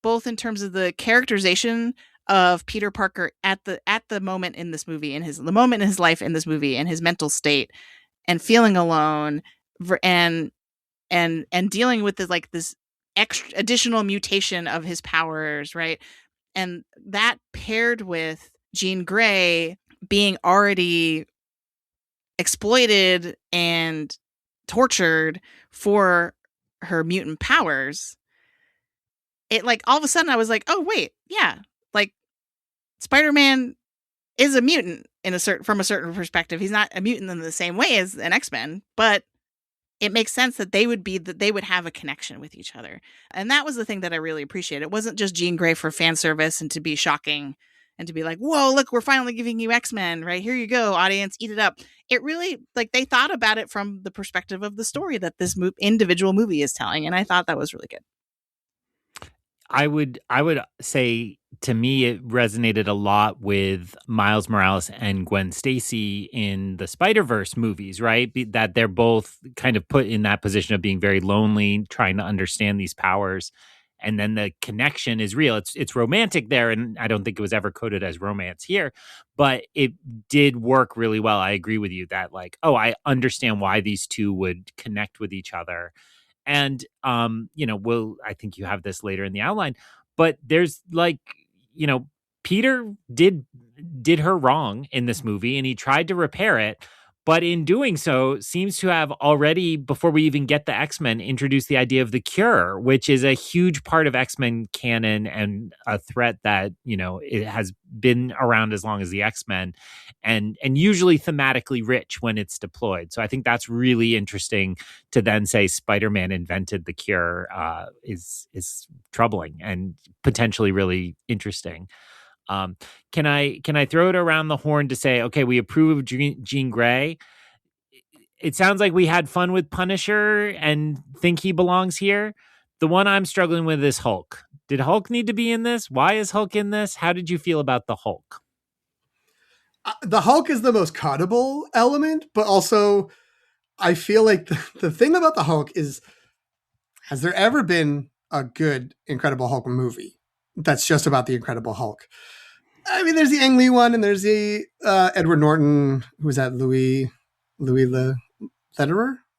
both in terms of the characterization of Peter Parker at the moment in this movie, the moment in his life in this movie, and his mental state, and feeling alone, and dealing with this extra additional mutation of his powers, right? And that paired with Jean Grey being already exploited and tortured for her mutant powers, it like all of a sudden I was like, oh wait, yeah, like Spider-Man is a mutant from a certain perspective. He's not a mutant in the same way as an X-Men, but it makes sense that they would have a connection with each other. And that was the thing that I really appreciated. It wasn't just Jean Grey for fan service and to be shocking and to be like, whoa, look, we're finally giving you X-Men, right? Here you go, audience, eat it up. It really, like, they thought about it from the perspective of the story that this individual movie is telling. And I thought that was really good. I would say, to me, it resonated a lot with Miles Morales and Gwen Stacy in the Spider-Verse movies, right? That they're both kind of put in that position of being very lonely, trying to understand these powers. And then the connection is real. It's romantic there, and I don't think it was ever coded as romance here, but it did work really well. I agree with you that, like, oh, I understand why these two would connect with each other. And, I think you have this later in the outline, but there's like, Peter did her wrong in this movie and he tried to repair it. But in doing so, seems to have already, before we even get the X-Men, introduced the idea of the cure, which is a huge part of X-Men canon and a threat that, it has been around as long as the X-Men and usually thematically rich when it's deployed. So I think that's really interesting to then say Spider-Man invented the cure is troubling and potentially really interesting. Can I throw it around the horn to say, okay, we approve of Jean Grey. It sounds like we had fun with Punisher and think he belongs here. The one I'm struggling with is Hulk. Did Hulk need to be in this? Why is Hulk in this? How did you feel about the Hulk? The Hulk is the most cuttable element, but also I feel like the thing about the Hulk is Has there ever been a good Incredible Hulk movie that's just about the Incredible Hulk? I mean, there's the Ang Lee one, and there's the Edward Norton. Who was that? Louis Lederer?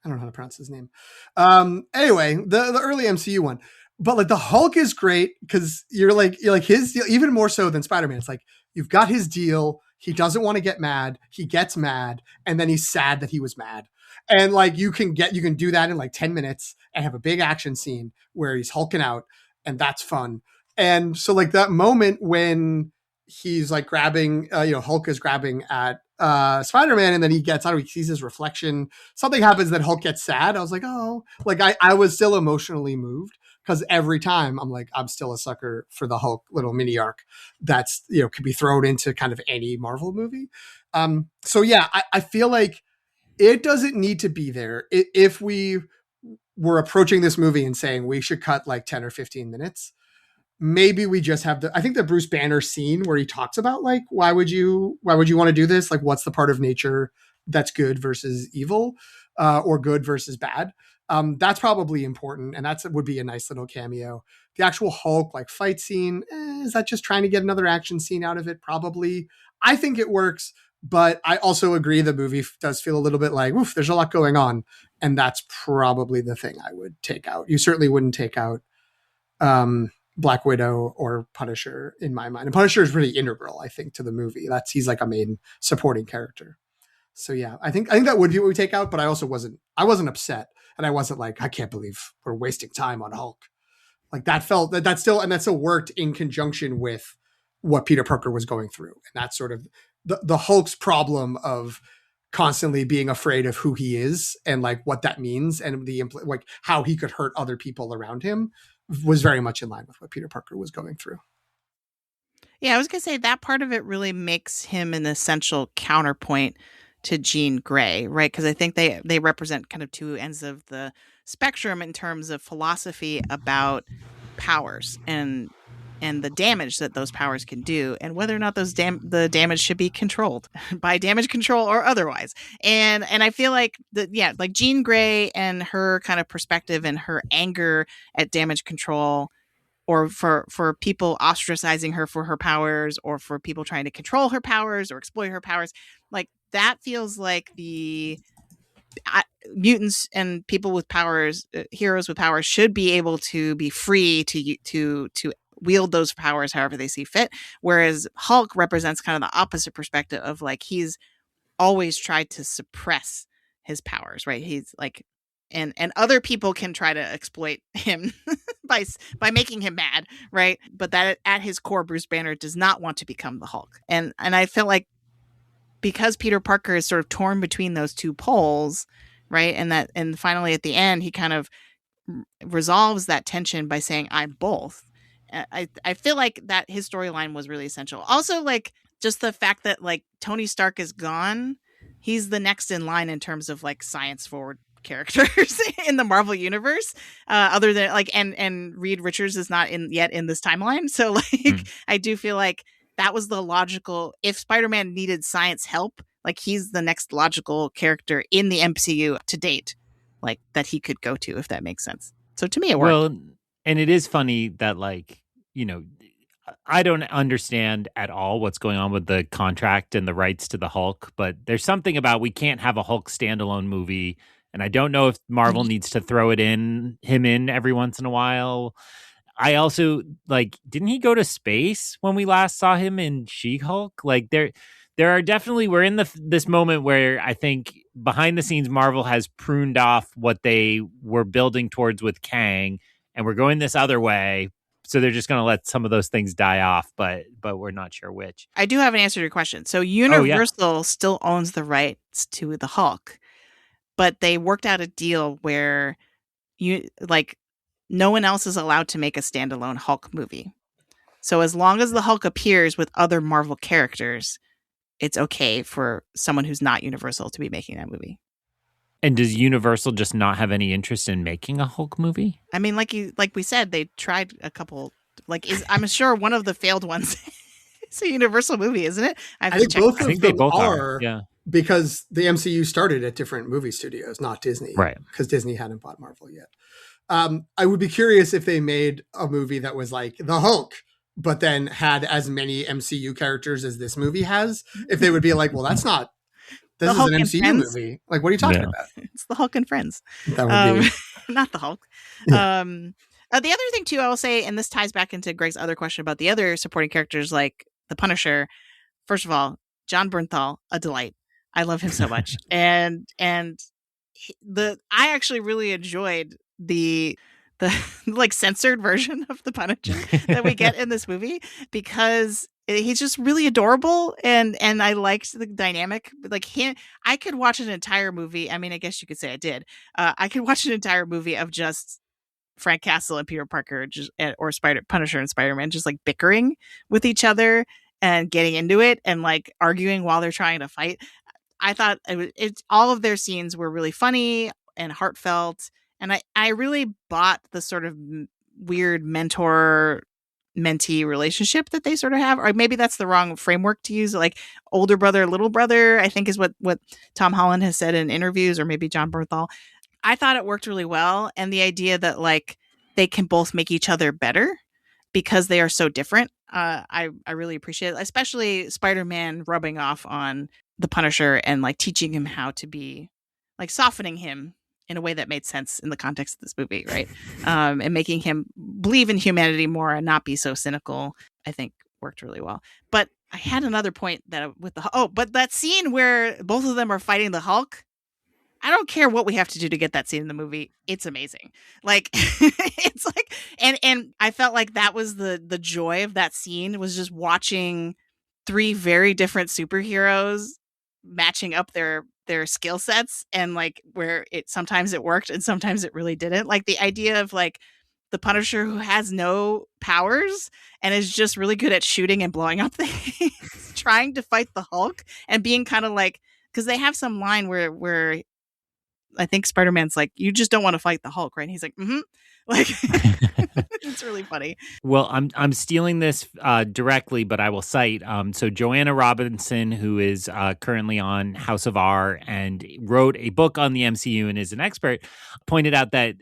I don't know how to pronounce his name. Anyway, the early MCU one. But like the Hulk is great because you're like his deal, even more so than Spider-Man. It's like you've got his deal. He doesn't want to get mad. He gets mad, and then he's sad that he was mad. And like you can do that in like 10 minutes and have a big action scene where he's hulking out, and that's fun. And so like that moment when he's like grabbing, Hulk is grabbing at Spider-Man, and then he sees his reflection. Something happens that Hulk gets sad. I was like, oh, like I was still emotionally moved. Because every time I'm like, I'm still a sucker for the Hulk little mini arc that's, could be thrown into kind of any Marvel movie. So yeah, I feel like it doesn't need to be there. If we were approaching this movie and saying we should cut like 10 or 15 minutes, maybe we just have I think the Bruce Banner scene where he talks about like, why would you want to do this? Like, what's the part of nature that's good versus evil, or good versus bad? That's probably important, and would be a nice little cameo. The actual Hulk like fight scene, is that just trying to get another action scene out of it? Probably. I think it works, but I also agree the movie does feel a little bit like, oof, there's a lot going on, and that's probably the thing I would take out. You certainly wouldn't take out Black Widow or Punisher in my mind. And Punisher is really integral, I think, to the movie. He's like a main supporting character. So yeah, I think that would be what we take out, but I wasn't upset. And I wasn't like, I can't believe we're wasting time on Hulk. Like that still worked in conjunction with what Peter Parker was going through. And that's sort of the Hulk's problem of constantly being afraid of who he is and like what that means and like how he could hurt other people around him was very much in line with what Peter Parker was going through. Yeah, I was going to say that part of it really makes him an essential counterpoint to Jean Grey, right? Because I think they represent kind of two ends of the spectrum in terms of philosophy about powers and the damage that those powers can do, and whether or not the damage should be controlled by damage control or otherwise. And I feel like like Jean Grey and her kind of perspective and her anger at damage control, or for people ostracizing her for her powers, or for people trying to control her powers or exploit her powers, like that feels like the mutants and people with powers, heroes with powers, should be able to be free to wield those powers however they see fit. Whereas Hulk represents kind of the opposite perspective of like he's always tried to suppress his powers, right? He's like, and other people can try to exploit him by making him mad, right? But that at his core, Bruce Banner does not want to become the Hulk, and I feel like because Peter Parker is sort of torn between those two poles, right? And finally at the end, he kind of resolves that tension by saying, I'm both. I feel like that his storyline was really essential. Also, like just the fact that like Tony Stark is gone, he's the next in line in terms of like science forward characters in the Marvel universe, other than like, and Reed Richards is not yet in this timeline. So like, I do feel like that was the logical, if Spider-Man needed science help, like he's the next logical character in the MCU to date, like that he could go to, if that makes sense. So to me, it worked. Well, and it is funny that like, I don't understand at all what's going on with the contract and the rights to the Hulk, but there's something about we can't have a Hulk standalone movie. And I don't know if Marvel needs to throw him in every once in a while. I also like, didn't he go to space when we last saw him in She-Hulk? Like there are definitely, we're in this moment where I think behind the scenes, Marvel has pruned off what they were building towards with Kang, and we're going this other way. So they're just going to let some of those things die off, but we're not sure which. I do have an answer to your question. So Universal still owns the rights to the Hulk, but they worked out a deal where no one else is allowed to make a standalone Hulk movie. So as long as the Hulk appears with other Marvel characters, it's okay for someone who's not Universal to be making that movie. And does Universal just not have any interest in making a Hulk movie? I mean, like we said, they tried a couple. I'm sure one of the failed ones is a Universal movie, isn't it? I think both of them are. Yeah. Because the MCU started at different movie studios, not Disney. Right. Because Disney hadn't bought Marvel yet. I would be curious if they made a movie that was like the Hulk, but then had as many MCU characters as this movie has. If they would be like, well, that's not. This is Hulk an and MCU Friends? movie. Like, what are you talking Yeah. about? It's the Hulk and Friends. That would be. Not the Hulk. Yeah. The other thing too, I will say, and this ties back into Greg's other question about the other supporting characters like the Punisher. First of all, John Bernthal, a delight. I love him so much, and I actually really enjoyed the like censored version of the Punisher that we get in this movie, because he's just really adorable, and I liked the dynamic. Like him, I could watch an entire movie. I mean, I guess you could say I did. I could watch an entire movie of just Frank Castle and Peter Parker, or Punisher and Spider-Man, just like bickering with each other and getting into it and like arguing while they're trying to fight. I thought it's all of their scenes were really funny and heartfelt, and I really bought the sort of weird mentor-mentee relationship that they sort of have. Or maybe that's the wrong framework to use. Like older brother, little brother, I think is what Tom Holland has said in interviews, or maybe John Bernthal. I thought it worked really well, and the idea that like they can both make each other better because they are so different. I really appreciate it, especially Spider-Man rubbing off on the Punisher and like teaching him how to be, like softening him in a way that made sense in the context of this movie, right? And making him believe in humanity more and not be so cynical, I think worked really well. But I had another point that but that scene where both of them are fighting the Hulk, I don't care what we have to do to get that scene in the movie. It's amazing. Like it's like, and I felt like that was the joy of that scene, was just watching three very different superheroes matching up their skill sets, and like where it sometimes it worked and sometimes it really didn't. Like the idea of like the Punisher who has no powers and is just really good at shooting and blowing up things, trying to fight the Hulk and being kind of like, because they have some line where I think Spider-Man's like, you just don't want to fight the Hulk, right? And he's like, like it's really funny. Well, I'm stealing this directly, but I will cite. So Joanna Robinson, who is currently on House of R and wrote a book on the MCU and is an expert, pointed out that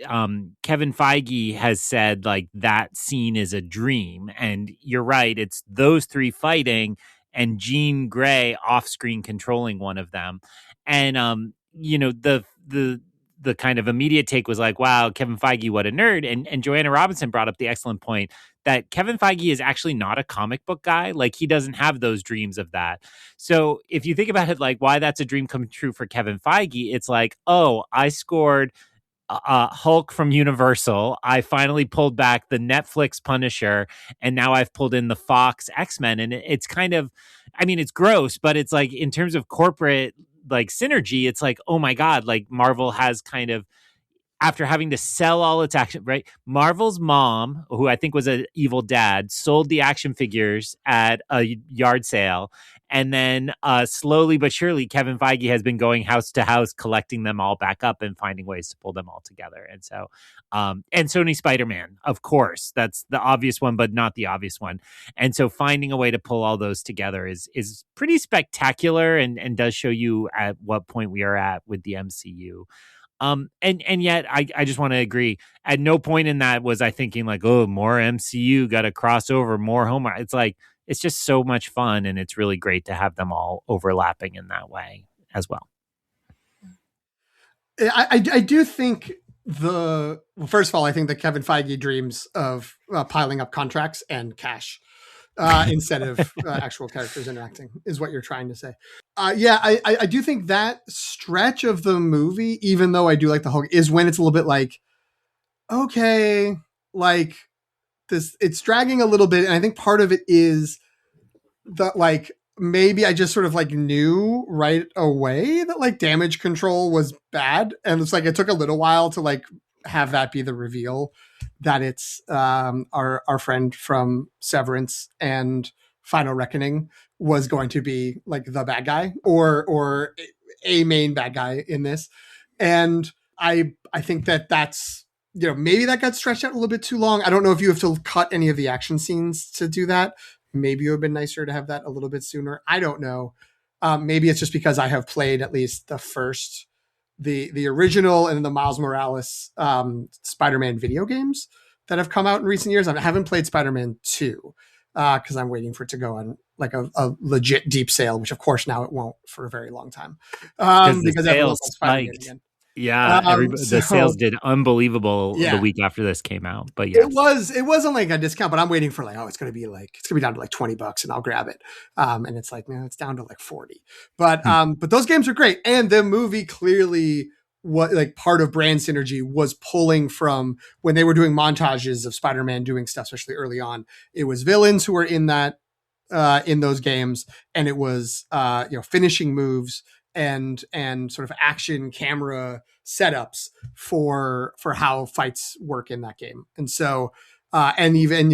Kevin Feige has said like that scene is a dream, and you're right. It's those three fighting and Jean Grey off screen controlling one of them, and you know, the kind of immediate take was like, wow, Kevin Feige, what a nerd. And Joanna Robinson brought up the excellent point that Kevin Feige is actually not a comic book guy. Like he doesn't have those dreams of that. So if you think about it, like why that's a dream come true for Kevin Feige, it's like, oh, I scored Hulk from Universal. I finally pulled back the Netflix Punisher, and now I've pulled in the Fox X-Men. And it's kind of, I mean, it's gross, but it's like in terms of corporate like synergy, it's like, oh my God, like Marvel has kind of, after having to sell all its action, right? Marvel's mom, who I think was an evil dad, sold the action figures at a yard sale. And then slowly but surely, Kevin Feige has been going house to house, collecting them all back up and finding ways to pull them all together. And so, and Sony Spider-Man, of course, that's the obvious one, but not the obvious one. And so finding a way to pull all those together is pretty spectacular, and does show you at what point we are at with the MCU. And yet I just want to agree. At no point in that was I thinking like, oh, more MCU, got to cross over, more Homer. It's like, it's just so much fun, and it's really great to have them all overlapping in that way as well. I do think first of all, I think that Kevin Feige dreams of piling up contracts and cash instead of actual characters interacting, is what you're trying to say. Yeah, I do think that stretch of the movie, even though I do like the Hulk, is when it's a little bit like, okay, like this, it's dragging a little bit. And I think part of it is that like, maybe I just sort of like knew right away that like damage control was bad. And it's like, it took a little while to like have that be the reveal that it's our friend from Severance and Final Reckoning was going to be like the bad guy or a main bad guy in this. And I think that's, you know, maybe that got stretched out a little bit too long. I don't know if you have to cut any of the action scenes to do that. Maybe it would have been nicer to have that a little bit sooner. I don't know. Maybe it's just because I have played at least the first the original and the Miles Morales Spider-Man video games that have come out in recent years. I haven't played Spider-Man 2 because I'm waiting for it to go on like a legit deep sale, which of course now it won't for a very long time because everyone's on Spider-Man again. Yeah, the sales did unbelievable the week after this came out. But yeah, it wasn't like a discount, but I'm waiting for like, it's gonna be down to like $20 and I'll grab it. And it's like, no, it's down to like 40. But those games are great. And the movie clearly, what like part of brand synergy was pulling from when they were doing montages of Spider-Man doing stuff, especially early on. It was villains who were in that in those games, and it was finishing moves and sort of action camera setups for how fights work in that game. And so and even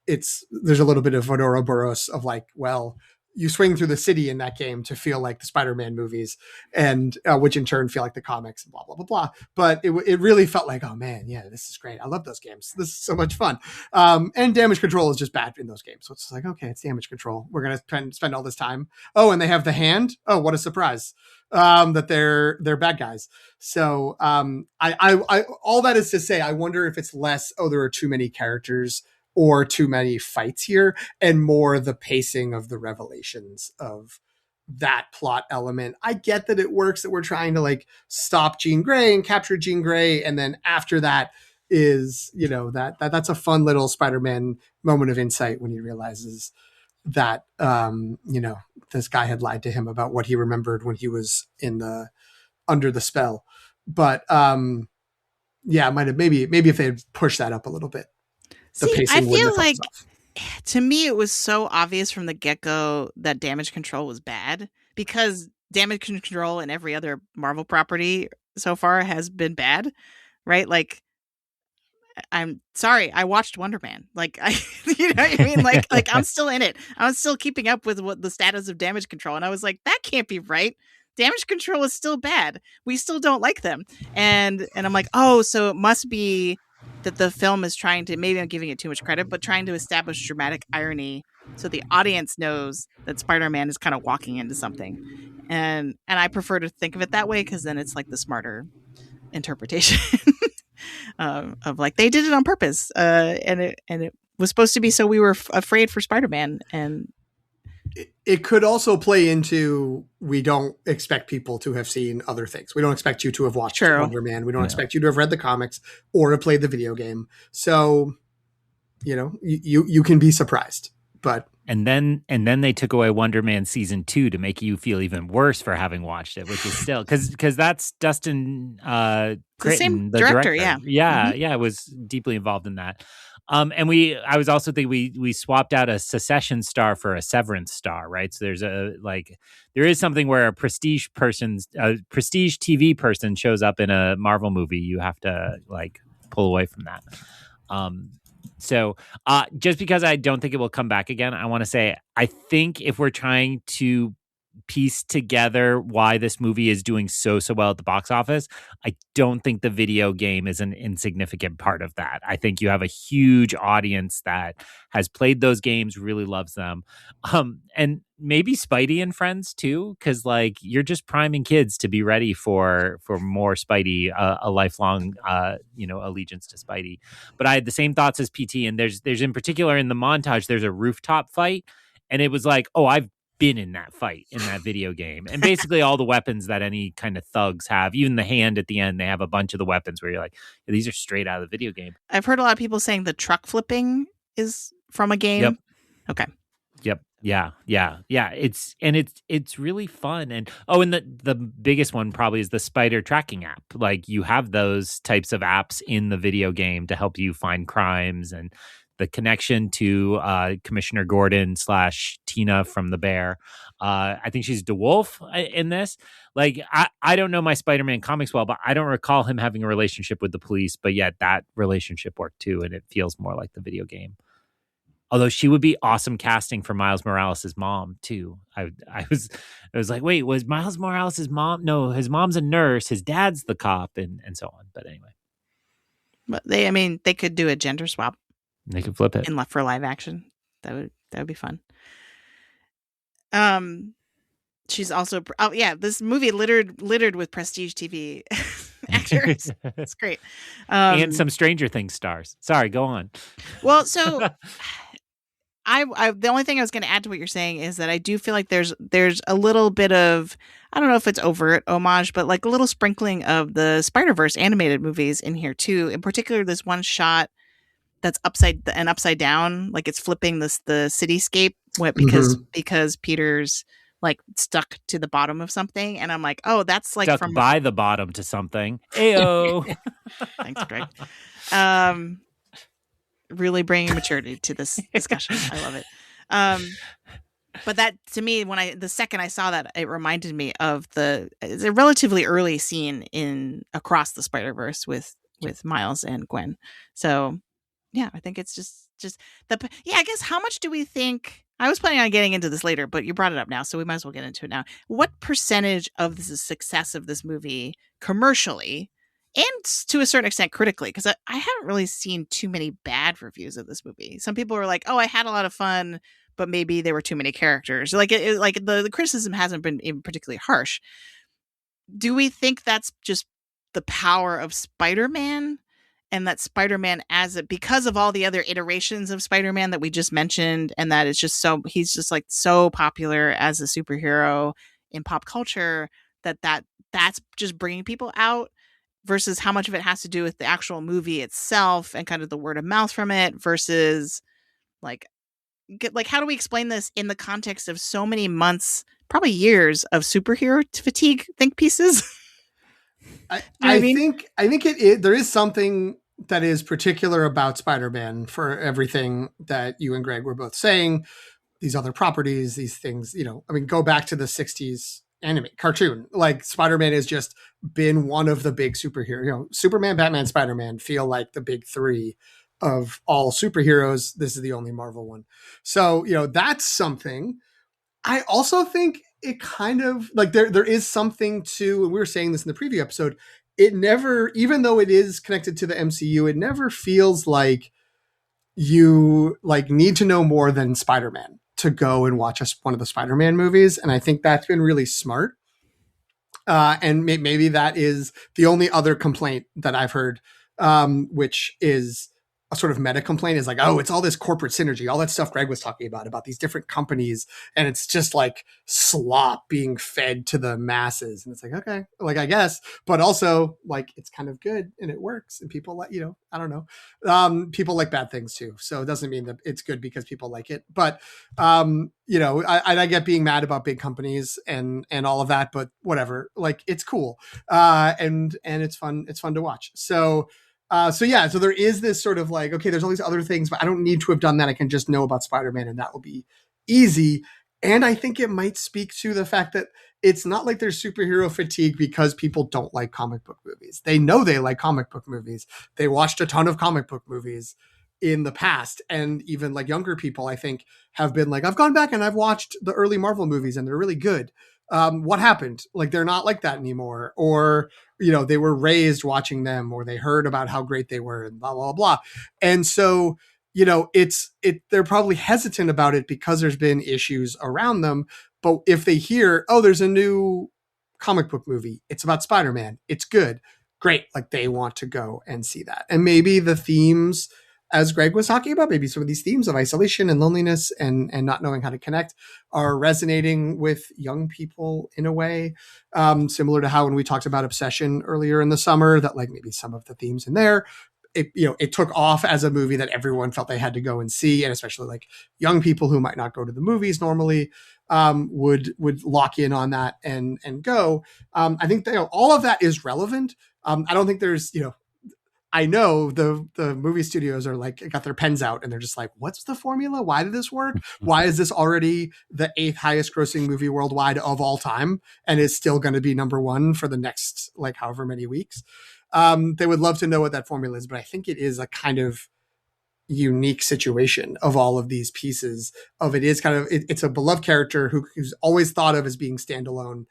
there's a little bit of Ouroboros of like, well, you swing through the city in that game to feel like the Spider-Man movies, and which in turn feel like the comics and blah, blah, blah, blah. But it really felt like, oh man, yeah, this is great. I love those games. This is so much fun. And damage control is just bad in those games. So it's like, okay, it's damage control. We're going to spend all this time. Oh, and they have the hand. Oh, what a surprise. That they're bad guys. So I all that is to say, I wonder if it's less, there are too many characters or too many fights here, and more the pacing of the revelations of that plot element. I get that it works, that we're trying to like stop Jean Grey and capture Jean Grey, and then after that is that's a fun little Spider-Man moment of insight when he realizes that this guy had lied to him about what he remembered when he was under the spell. But might have maybe if they had pushed that up a little bit. See, I feel like to me it was so obvious from the get-go that damage control was bad, because damage control in every other Marvel property so far has been bad, right? Like, I'm sorry, I watched Wonder Man. Like, you know what I mean? Like I'm still in it. I'm still keeping up with what the status of damage control, and I was like, that can't be right. Damage control is still bad. We still don't like them, and I'm like, oh, so it must be that the film is trying to, maybe I'm giving it too much credit, but trying to establish dramatic irony so the audience knows that Spider-Man is kind of walking into something. And I prefer to think of it that way, because then it's like the smarter interpretation of like, they did it on purpose. And it was supposed to be so we were afraid for Spider-Man. And it could also play into, we don't expect people to have seen other things. We don't expect you to have watched Wonder Man. We don't expect you to have read the comics or have played the video game. So, you can be surprised. But and then they took away Wonder Man season 2 to make you feel even worse for having watched it, which is still because that's Dustin Creighton, the same director. Yeah, was deeply involved in that. And I was also thinking we swapped out a Secession star for a Severance star, right? So there is something where a prestige TV person shows up in a Marvel movie, you have to like pull away from that. So just because I don't think it will come back again, I want to say, I think if we're trying to piece together why this movie is doing so well at the box office, I don't think the video game is an insignificant part of that. I think you have a huge audience that has played those games, really loves them. And maybe Spidey and friends too, because like you're just priming kids to be ready for more Spidey, a lifelong allegiance to Spidey. But I had the same thoughts as PT, and there's in particular in the montage, there's a rooftop fight, and it was like, oh, I've been in that fight in that video game, and basically all the weapons that any kind of thugs have, even the hand at the end, they have a bunch of the weapons where you're like, yeah, these are straight out of the video game. I've heard a lot of people saying the truck flipping is from a game. Yep. Okay. Yep. Yeah. It's really fun. And the biggest one probably is the spider tracking app. Like, you have those types of apps in the video game to help you find crimes, and the connection to Commissioner Gordon / Tina from The Bear. I think she's DeWolf in this. Like, I don't know my Spider-Man comics well, but I don't recall him having a relationship with the police, but yet that relationship worked too, and it feels more like the video game. Although she would be awesome casting for Miles Morales' mom too. I was like, wait, was Miles Morales' mom? No, his mom's a nurse, his dad's the cop, and so on. But anyway. But they could do a gender swap. They could flip it for live action. That would be fun. She's also this movie littered with prestige TV actors. It's great. And some Stranger Things stars. Sorry, go on. Well, so I the only thing I was going to add to what you're saying is that I do feel like there's a little bit of, I don't know if it's overt homage, but like a little sprinkling of the Spider-Verse animated movies in here too. In particular, this one shot that's upside down, like it's flipping the cityscape because Peter's like stuck to the bottom of something, and I'm like, oh, that's like stuck by the bottom to something. Ayo. Thanks, Greg. Really bringing maturity to this discussion. I love it. But that, to me, the second I saw that, it reminded me of it's a relatively early scene in Across the Spider-Verse with Miles and Gwen. So yeah, I think it's just I guess, how much do we think, I was planning on getting into this later, but you brought it up now, so we might as well get into it now. What percentage of the success of this movie commercially, and to a certain extent critically, because I haven't really seen too many bad reviews of this movie. Some people were like, oh, I had a lot of fun, but maybe there were too many characters. Like the criticism hasn't been even particularly harsh. Do we think that's just the power of Spider-Man? And that Spider-Man, because of all the other iterations of Spider-Man that we just mentioned, and that it's just he's just like so popular as a superhero in pop culture, that's just bringing people out, versus how much of it has to do with the actual movie itself and kind of the word of mouth from it, versus like how do we explain this in the context of so many months, probably years, of superhero fatigue think pieces? I think there is something that is particular about Spider-Man for everything that you and Greg were both saying. These other properties, these things, go back to the 60s anime cartoon. Like, Spider-Man has just been one of the big superheroes. Superman, Batman, Spider-Man feel like the big three of all superheroes. This is the only Marvel one. So, that's something. I also think it kind of like there is something to, and we were saying this in the preview episode, it never, even though it is connected to the MCU, it never feels like you need to know more than Spider-Man to go and watch one of the Spider-Man movies. And I think that's been really smart. And maybe that is the only other complaint that I've heard, which is a sort of meta complaint, is like, oh, it's all this corporate synergy, all that stuff Greg was talking about these different companies, and it's just like slop being fed to the masses. And it's like, okay, like, I guess, but also like, it's kind of good and it works, and people like, I don't know, people like bad things too. So it doesn't mean that it's good because people like it, but I get being mad about big companies and all of that, but whatever, like, it's cool. And it's fun to watch. So there is this sort of like, okay, there's all these other things, but I don't need to have done that. I can just know about Spider-Man, and that will be easy. And I think it might speak to the fact that it's not like there's superhero fatigue because people don't like comic book movies. They know they like comic book movies. They watched a ton of comic book movies in the past. And even like younger people, I think, have been like, I've gone back and I've watched the early Marvel movies and they're really good. What happened? Like, they're not like that anymore. Or, they were raised watching them, or they heard about how great they were, and blah, blah, blah. And so, they're probably hesitant about it because there's been issues around them. But if they hear, oh, there's a new comic book movie, it's about Spider-Man, it's good, great. Like, they want to go and see that. And maybe the themes, as Greg was talking about, maybe some of these themes of isolation and loneliness and not knowing how to connect are resonating with young people in a way, similar to how when we talked about Obsession earlier in the summer, that like maybe some of the themes in there, it took off as a movie that everyone felt they had to go and see. And especially like young people who might not go to the movies normally would lock in on that and go. I think that, all of that is relevant. I don't think there's, I know the movie studios are like, got their pens out and they're just like, what's the formula? Why did this work? Why is this already the 8th highest grossing movie worldwide of all time? And is still going to be number one for the next, like, however many weeks. They would love to know what that formula is, but I think it is a kind of unique situation of all of these pieces of it is kind of, it's a beloved character who's always thought of as being standalone,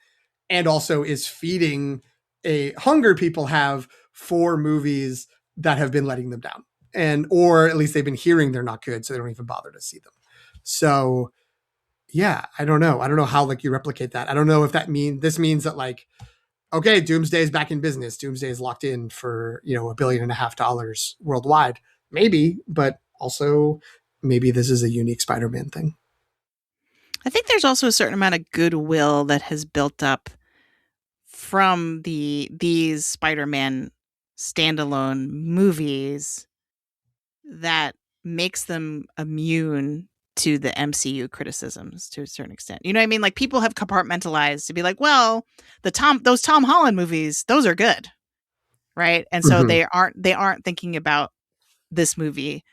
and also is feeding a hunger people have for movies that have been letting them down, or at least they've been hearing they're not good, so they don't even bother to see them. So yeah, I don't know. I don't know how like you replicate that. I don't know if this means that like, okay, Doomsday is back in business. Doomsday is locked in for, $1.5 billion worldwide. Maybe, but also maybe this is a unique Spider-Man thing. I think there's also a certain amount of goodwill that has built up from these Spider-Man standalone movies that makes them immune to the MCU criticisms to a certain extent. You know what I mean? Like people have compartmentalized to be like, well, those Tom Holland movies, those are good. Right? And so they aren't thinking about this movie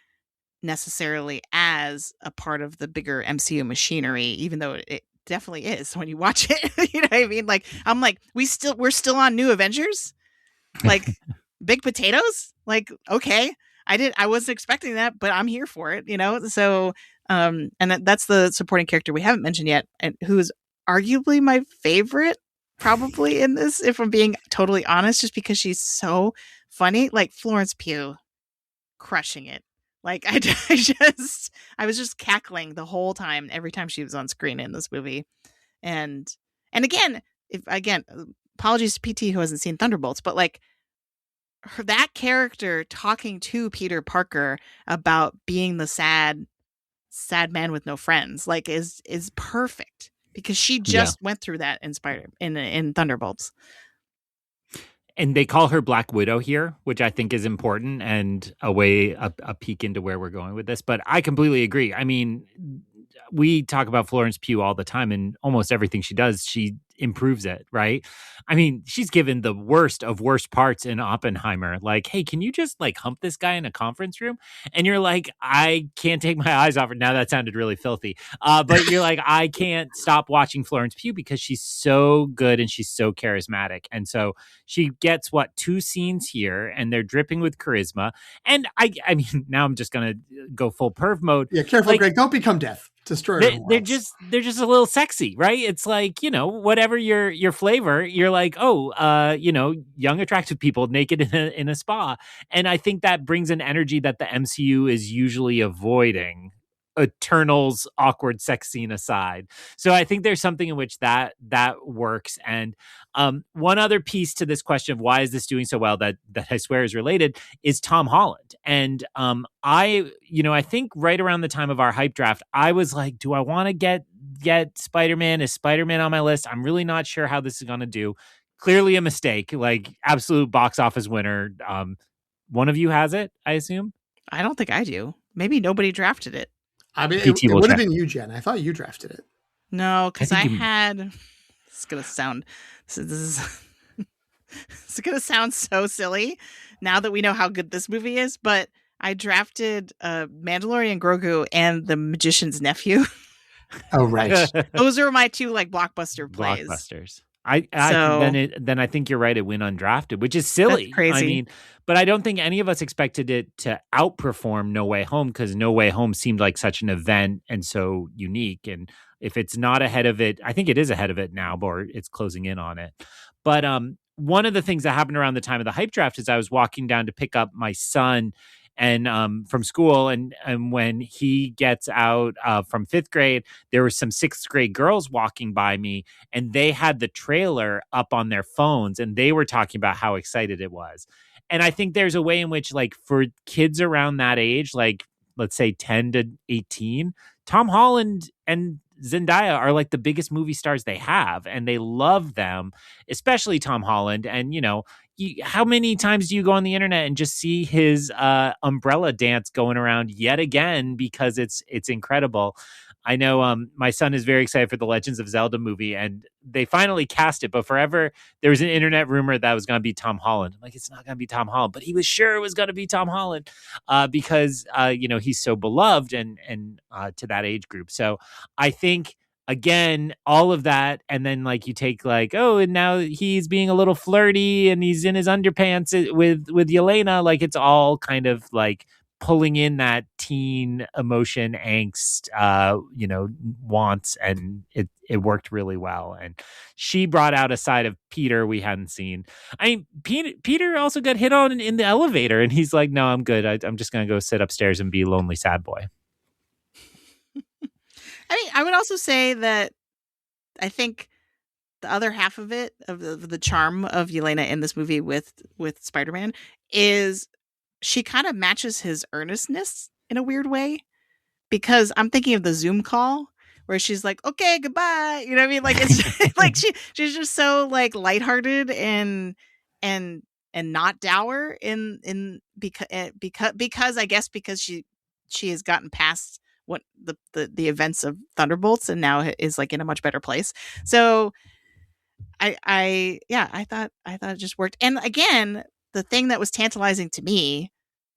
necessarily as a part of the bigger MCU machinery, even though it definitely is when you watch it. You know what I mean? Like I'm like, we're still on New Avengers? Like big potatoes? Like, okay. I wasn't expecting that, but I'm here for it, So and that's the supporting character we haven't mentioned yet, and who's arguably my favorite probably in this, if I'm being totally honest, just because she's so funny. Like Florence Pugh crushing it. Like I was just cackling the whole time every time she was on screen in this movie. And again, apologies to PT who hasn't seen Thunderbolts, but like that character talking to Peter Parker about being the sad man with no friends, like is perfect because she just went through that in Thunderbolts. And they call her Black Widow here, which I think is important and a peek into where we're going with this. But I completely agree. I mean, we talk about Florence Pugh all the time, and almost everything she does, she improves it, right? I mean, she's given the worst of worst parts in Oppenheimer. Like, hey, can you just like hump this guy in a conference room? And you're like, I can't take my eyes off her. Now that sounded really filthy. But you're like, I can't stop watching Florence Pugh because she's so good and she's so charismatic. And so she gets 2 scenes here and they're dripping with charisma. And I mean, now I'm just going to go full perv mode. Yeah, careful, Greg. Don't become death. They're just a little sexy, right? It's like, whatever your flavor, you're like, young attractive people naked in a spa. And I think that brings an energy that the MCU is usually avoiding. Eternal's awkward sex scene aside. So I think there's something in which that works. And one other piece to this question of why is this doing so well that I swear is related is Tom Holland. And I think right around the time of our hype draft, I was like, do I want to get Spider-Man? Is Spider-Man on my list? I'm really not sure how this is going to do. Clearly a mistake, like absolute box office winner. One of you has it, I assume? I don't think I do. Maybe nobody drafted it. I mean, it would have been you, Jen. I thought you drafted it. No, because I had. This is gonna sound. This is gonna sound so silly now that we know how good this movie is. But I drafted Mandalorian Grogu and The Magician's Nephew. Oh right, those are my 2 like blockbuster plays. Blockbusters. Then I think you're right. It went undrafted, which is silly. That's crazy. I mean, but I don't think any of us expected it to outperform No Way Home because No Way Home seemed like such an event and so unique. And if it's not ahead of it, I think it is ahead of it now, or it's closing in on it. But one of the things that happened around the time of the hype draft is I was walking down to pick up my son and from school, and when he gets out from 5th grade, there were some 6th grade girls walking by me, and they had the trailer up on their phones, and they were talking about how excited it was. And I think there's a way in which, like, for kids around that age, like let's say 10 to 18, Tom Holland and Zendaya are like the biggest movie stars they have, and they love them, especially Tom Holland. And how many times do you go on the internet and just see his umbrella dance going around yet again because it's incredible. I know my son is very excited for the Legends of Zelda movie, and they finally cast it, but forever there was an internet rumor that it was going to be Tom Holland. I'm like, it's not going to be Tom Holland, but he was sure it was going to be Tom Holland because he's so beloved and to that age group. So I think, again, all of that, and then like you take like, and now he's being a little flirty and he's in his underpants with Yelena, like it's all kind of like pulling in that teen emotion, angst, wants, and it worked really well. And she brought out a side of Peter we hadn't seen. I mean, Peter also got hit on in the elevator, and he's like, "No, I'm good. I'm just gonna go sit upstairs and be a lonely sad boy." I mean, I would also say that I think the other half of it, of the charm of Yelena in this movie with Spider-Man, is she kind of matches his earnestness in a weird way. Because I'm thinking of the Zoom call where she's like, "Okay, goodbye." You know what I mean? Like it's like she's just so like lighthearted and not dour because I guess because she has gotten past what the events of Thunderbolts and now is like in a much better place. So I thought it just worked. And again, the thing that was tantalizing to me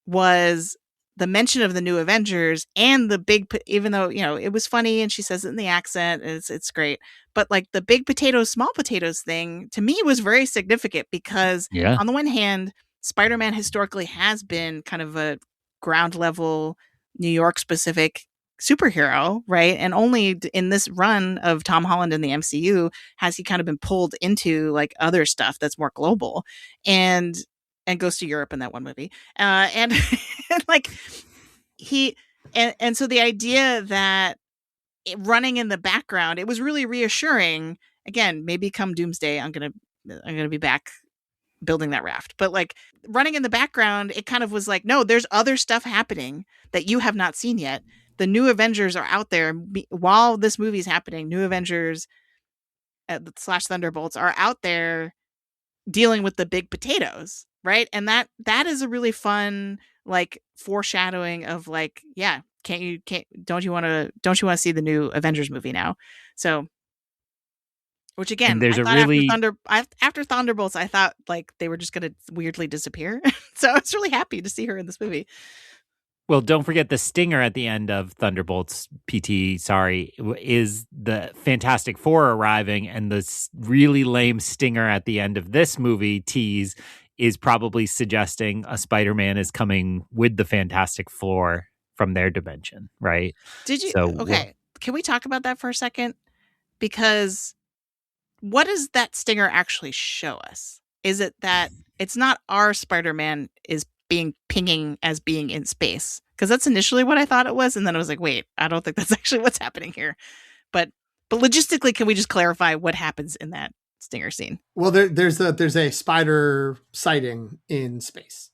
was the mention of the new Avengers and the even though, it was funny and she says it in the accent, it's great. But like the big potatoes, small potatoes thing to me was very significant because on the one hand, Spider-Man historically has been kind of a ground level New York specific superhero, right? And only in this run of Tom Holland in the MCU has he kind of been pulled into like other stuff that's more global and goes to Europe in that one movie. And like so the idea that running in the background, it was really reassuring. Again, maybe come Doomsday, I'm gonna be back building that raft. But like running in the background, it kind of was like, no, there's other stuff happening that you have not seen yet. The new Avengers are out there while this movie's happening. New Avengers / Thunderbolts are out there dealing with the big potatoes, right? And that is a really fun like foreshadowing of like, yeah, don't you want to see the new Avengers movie now? So, which again, there's after Thunderbolts, I thought like they were just going to weirdly disappear. So I was really happy to see her in this movie. Well, don't forget the stinger at the end of Thunderbolts is the Fantastic Four arriving, and the really lame stinger at the end of this movie tease is probably suggesting a Spider-Man is coming with the Fantastic Four from their dimension, right? Did you? Okay, can we talk about that for a second? Because what does that stinger actually show us? Is it that it's not our Spider-Man is pinging as being in space? Because that's initially what I thought it was, and then I was like, wait, I don't think that's actually what's happening here. But logistically, can we just clarify what happens in that stinger scene? Well, there's a spider sighting in space.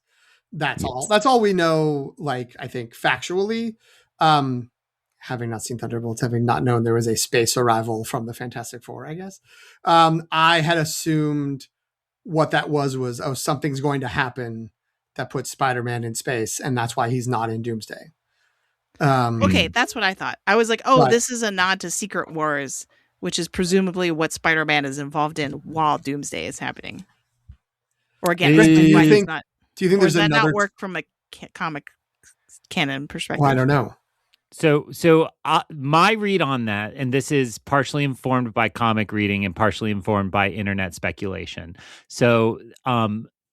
That's all. That's all we know. Like, I think factually, having not seen Thunderbolts, having not known there was a space arrival from the Fantastic Four, I guess, I had assumed what that was something's going to happen that puts Spider-Man in space, and that's why he's not in Doomsday. Okay, that's what I thought. I was like, this is a nod to Secret Wars, which is presumably what Spider-Man is involved in while Doomsday is happening. Or again, do you think there's does that another not work from a comic canon perspective? Well, I don't know. So my read on that, and this is partially informed by comic reading and partially informed by internet speculation. So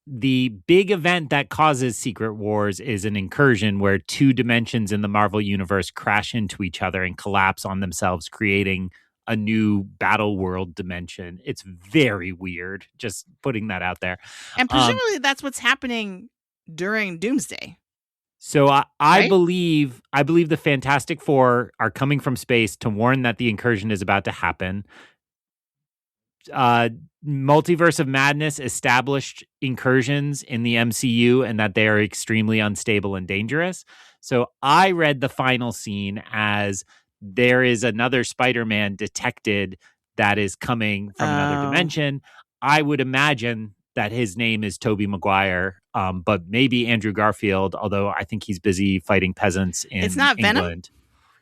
the big event that causes Secret Wars is an incursion where two dimensions in the Marvel Universe crash into each other and collapse on themselves, creating a new battle world dimension. It's very weird, just putting that out there. And presumably that's what's happening during Doomsday. So I believe the Fantastic Four are coming from space to warn that the incursion is about to happen. Multiverse of Madness established incursions in the MCU and that they are extremely unstable and dangerous. So I read the final scene as there is another Spider-Man detected that is coming from another dimension. I would imagine that his name is Tobey Maguire, but maybe Andrew Garfield, although I think he's busy fighting peasants in England. It's not Venom?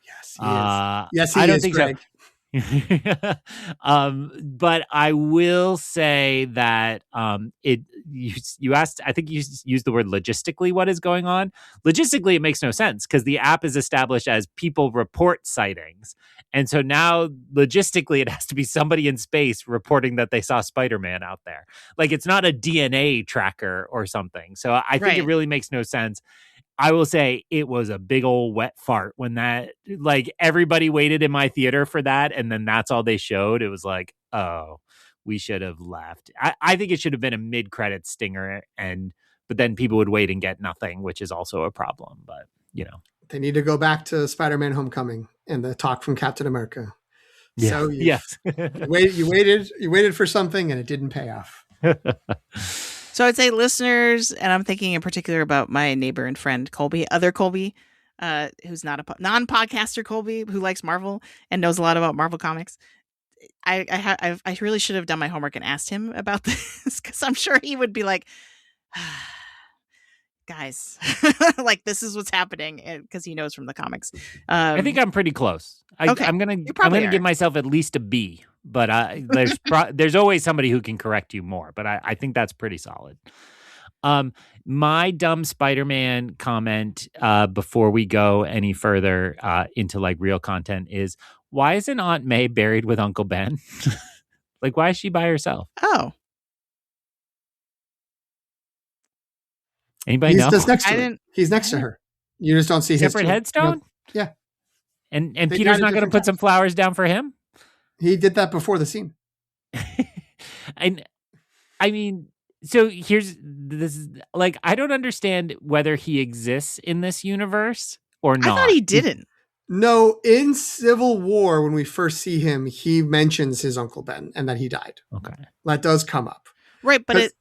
Yes, he is. Yes, I don't think Greg. So. But I will say that you asked, I think you used the word logistically, what is going on? Logistically, it makes no sense because the app is established as people report sightings. And so now logistically, it has to be somebody in space reporting that they saw Spider-Man out there. Like it's not a DNA tracker or something. So I think it really makes no sense. I will say it was a big old wet fart when that, like everybody waited in my theater for that. And then that's all they showed. It was like, oh, we should have left. I think it should have been a mid-credit stinger. But then people would wait and get nothing, which is also a problem. But, they need to go back to Spider-Man Homecoming and the talk from Captain America. Yeah. So yes. you waited for something and it didn't pay off. So I'd say listeners, and I'm thinking in particular about my neighbor and friend Colby, other Colby, who's not a non-podcaster Colby, who likes Marvel and knows a lot about Marvel comics. I really should have done my homework and asked him about this, because I'm sure he would be like, guys, like, this is what's happening, because he knows from the comics. I think I'm pretty close. Okay. I'm gonna give myself at least a B, but there's always somebody who can correct you more. But I think that's pretty solid. My dumb Spider-Man comment before we go any further into like real content is, why isn't Aunt May buried with Uncle Ben? Like, why is she by herself? Oh, anybody know? He's next to her. He's next to her. You just don't see his separate headstone. Yeah. And Peter's not going to put some flowers down for him? He did that before the scene. And I mean, so here's this, like, I don't understand whether he exists in this universe or not. I thought he didn't. No, in Civil War, when we first see him, he mentions his Uncle Ben and that he died. Okay. That does come up. Right, but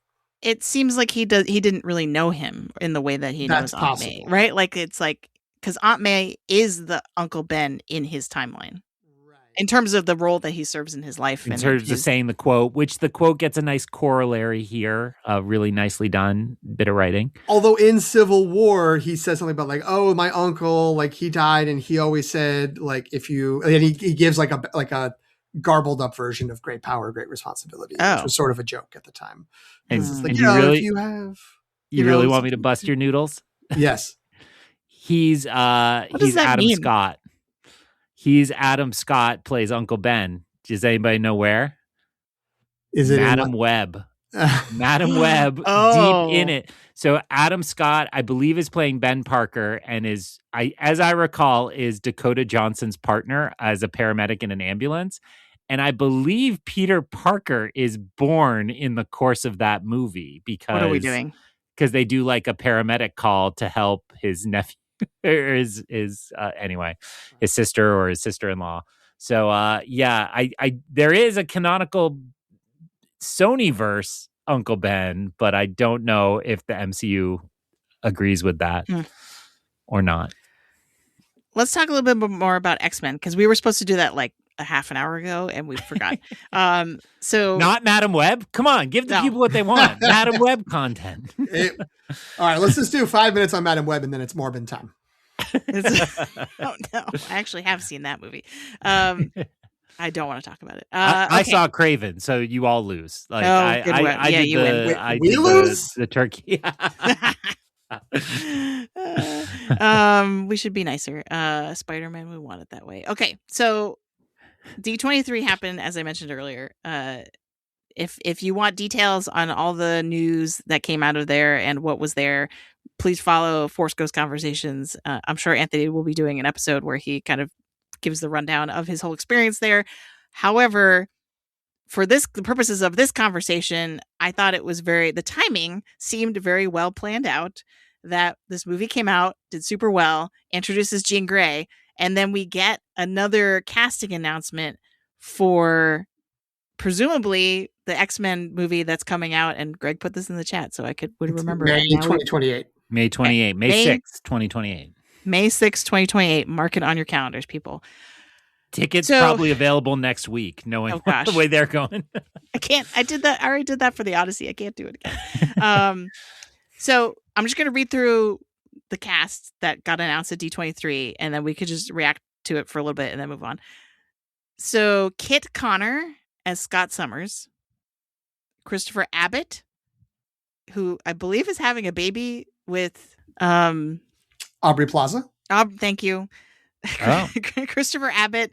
it seems like he didn't really know him in the way that he knows Aunt May, right? Like, it's like, because Aunt May is the Uncle Ben in his timeline. In terms of the role that he serves in his life. In terms of saying the quote, which the quote gets a nice corollary here, really nicely done bit of writing. Although in Civil War, he says something about like, oh, my uncle, like he died. And he always said, like, if you, and he gives like a garbled up version of great power, great responsibility, which was sort of a joke at the time. And, like, and you really want me to something. bust your noodles? Yes. He's Adam mean? Scott. He's Adam Scott, plays Uncle Ben. Does anybody know where? Is it Madam Web? Madam Web, Oh. deep in it. So Adam Scott, I believe, is playing Ben Parker, and as I recall, is Dakota Johnson's partner as a paramedic in an ambulance. And I believe Peter Parker is born in the course of that movie because What are we doing? Because they do like a paramedic call to help his nephew. Or his sister or his sister-in-law. So I there is a canonical Sony-verse Uncle Ben, but I don't know if the MCU agrees with that or not. Let's talk a little bit more about X-Men, because we were supposed to do that like a half an hour ago and we forgot. So not Madam Web. Come on, give the people what they want. Madam Web content. All right, let's just do 5 minutes on Madam Web and then it's Morbin time. Oh no, I actually have seen that movie. I don't want to talk about it. I saw Craven, so you all lose. Like, you win. We lose the turkey. We should be nicer. Spider-Man, we want it that way. Okay, so D23 happened, as I mentioned earlier. If you want details on all the news that came out of there and what was there, please follow Force Ghost Conversations. I'm sure Anthony will be doing an episode where he kind of gives the rundown of his whole experience there. However, for the purposes of this conversation, I thought it was the timing seemed very well planned out, that this movie came out, did super well, introduces Jean Grey, and then we get another casting announcement for presumably the X-Men movie that's coming out. And Greg put this in the chat so I would remember. May 2028. May 28. May 6th, 2028. May 6th, 2028. Mark it on your calendars, people. Tickets probably available next week, knowing the way they're going. I already did that for the Odyssey. I can't do it again. So I'm just going to read through the cast that got announced at D23, and then we could just react to it for a little bit and then move on. So Kit Connor as Scott Summers, Christopher Abbott, who I believe is having a baby with Aubrey Plaza. Thank you. Oh. Christopher Abbott,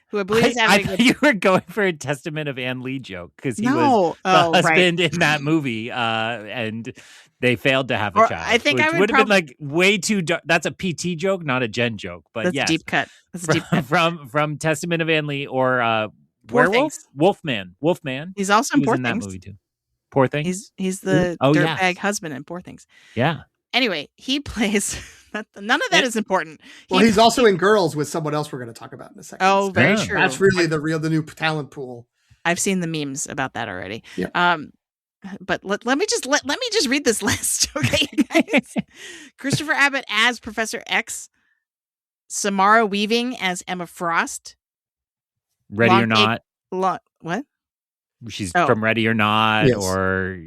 who I believe is having. I thought you were going for a Testament of Ann Lee joke because he was the husband in that movie, and they failed to have a child. I think which would have been like way too dark. That's a PT joke, not a Jen joke. But that's yes, a deep cut. That's a deep cut. From Testament of Ann Lee or Werewolf? Wolfman. He's also in Poor in Things. That movie too. Poor Things. He's the dirtbag husband in Poor Things. Yeah. Anyway, he plays. None of that is important. Well, he's also in Girls with someone else we're going to talk about in a second. Oh, very Yeah. true. That's really the new talent pool. I've seen the memes about that already. Yep. But let me just read this list, okay, guys? Christopher Abbott as Professor X, Samara Weaving as Emma Frost. Ready or Not. What? She's Oh. from Ready or Not Yes. or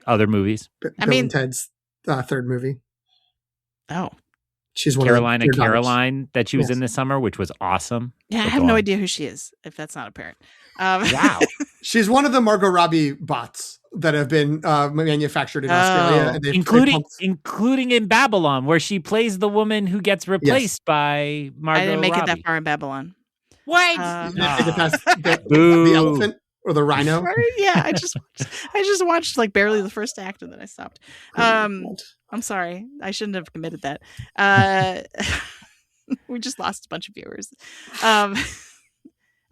other movies. Bill mean- and Ted's third movie. Oh, She's one Carolina of the Caroline that she was Yes. in this summer, which was awesome. yeah. I But have go no on. idea who she is. If that's not apparent. Wow. She's one of the Margot Robbie bots that have been manufactured in Australia, Oh. and they including in Babylon, where she plays the woman who gets replaced by Margot I didn't make Robbie. it that far in Babylon. What? Um, the Boo. elephant or the rhino. Yeah, I just watched like barely the first act and then I stopped. I'm sorry. I shouldn't have committed that. We just lost a bunch of viewers.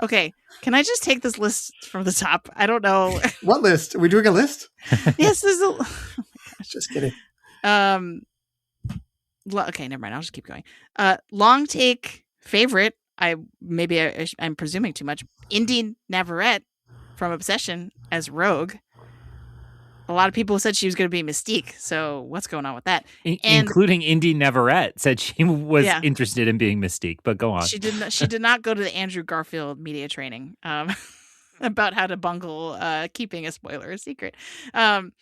Okay. Can I just take this list from the top? I don't know. What list? Are we doing a list? Yes, there's a. Just kidding. Okay, never mind. I'll just keep going. Long take favorite. I'm presuming too much. Indy Navarrete from Obsession as Rogue. A lot of people said she was going to be Mystique. So what's going on with that? Including Indy Navarrete said she was Yeah. interested in being Mystique, but go on. She did not go to the Andrew Garfield media training about how to bungle keeping a spoiler a secret and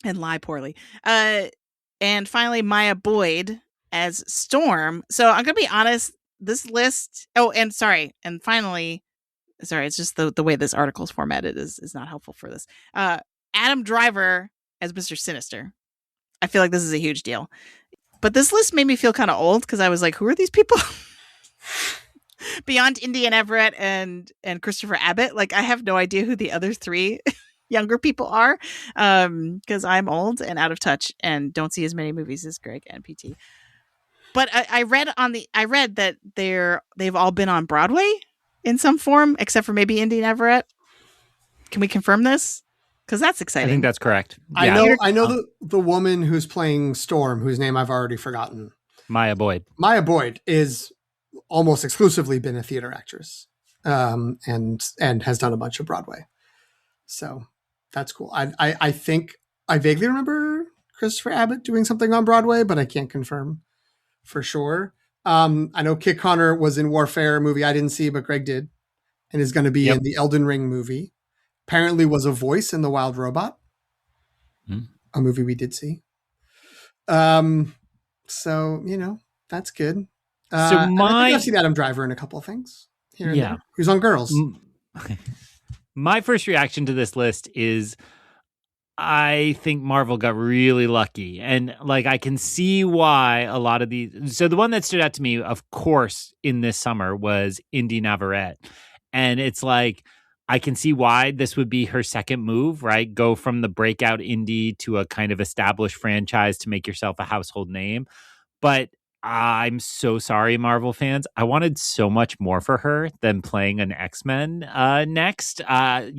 lie poorly. And finally, Maya Boyd as Storm. So I'm gonna be honest. This list. Oh, and sorry. And finally, sorry. It's just the way this article is formatted is not helpful for this. Adam Driver as Mr. Sinister. I feel like this is a huge deal. But this list made me feel kind of old because I was like, who are these people? Beyond Indy Navarrete and Christopher Abbott. Like, I have no idea who the other three younger people are because I'm old and out of touch and don't see as many movies as Greg and PT. But I read that they've all been on Broadway in some form, except for maybe Indy Navarrete. Can we confirm this? Because that's exciting. I think that's correct. I know the woman who's playing Storm, whose name I've already forgotten. Maya Boyd. Maya Boyd is almost exclusively been a theater actress, and has done a bunch of Broadway. So that's cool. I think I vaguely remember Christopher Abbott doing something on Broadway, but I can't confirm for sure. I know Kit Connor was in Warfare, a movie I didn't see, but Greg did, and is going to be in the Elden Ring movie. Apparently was a voice in The Wild Robot, a movie we did see. So, that's good. I think I've seen Adam Driver in a couple of things here and there. Who's on Girls. My first reaction to this list is I think Marvel got really lucky. And like, I can see why a lot of these. So the one that stood out to me, of course, in this summer was Indy Navarrete. And it's like, I can see why this would be her second move, right? Go from the breakout indie to a kind of established franchise to make yourself a household name. But I'm so sorry, Marvel fans. I wanted so much more for her than playing an X-Men next. I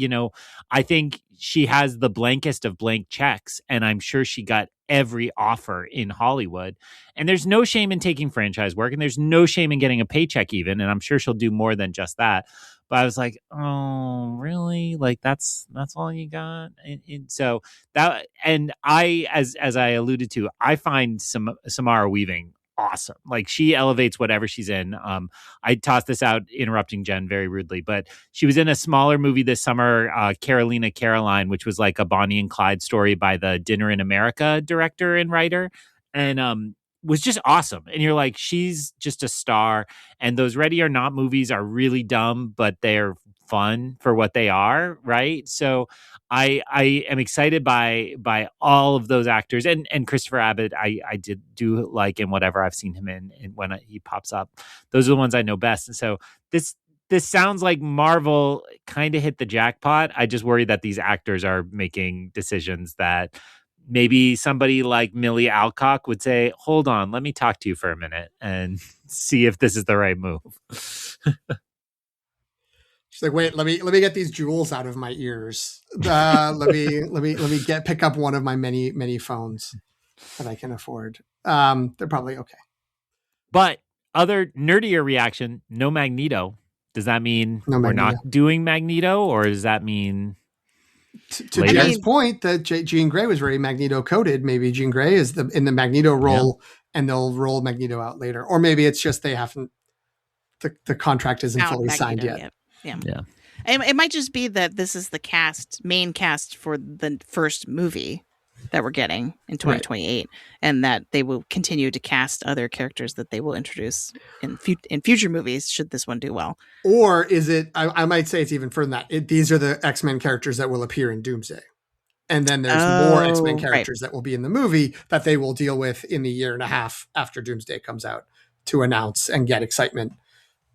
think she has the blankest of blank checks, and I'm sure she got every offer in Hollywood. And there's no shame in taking franchise work, and there's no shame in getting a paycheck even, and I'm sure she'll do more than just that. But I was like, oh, really? Like that's all you got? And so that, and I, as I alluded to, I find Samara Weaving awesome. Like she elevates whatever she's in. I tossed this out, interrupting Jen very rudely, but she was in a smaller movie this summer, Carolina Caroline, which was like a Bonnie and Clyde story by the Dinner in America director and writer. And, was just awesome. And you're like, she's just a star. And those Ready or Not movies are really dumb, but they're fun for what they are. Right. So I am excited by all of those actors and Christopher Abbott. I do like in whatever I've seen him in when he pops up. Those are the ones I know best. And so this sounds like Marvel kind of hit the jackpot. I just worry that these actors are making decisions that maybe somebody like Millie Alcock would say, hold on, let me talk to you for a minute and see if this is the right move. She's like, wait, let me get these jewels out of my ears. Let me pick up one of my many, many phones that I can afford. they're probably okay. But other nerdier reaction, no Magneto. Does that mean No we're Magneto. not doing Magneto, or does that mean To later? Jen's point that Jean Grey was very Magneto coded, maybe Jean Grey is in the Magneto role, and they'll roll Magneto out later, or maybe it's just they haven't. The contract isn't Out fully signed Magneto yet. Yeah. It might just be that this is the main cast for the first movie that we're getting in 2028, and that they will continue to cast other characters that they will introduce in future movies should this one do well. Or is it? I might say it's even further than that. These are the X-Men characters that will appear in Doomsday, and then there's more X-Men characters that will be in the movie that they will deal with in the year and a half after Doomsday comes out to announce and get excitement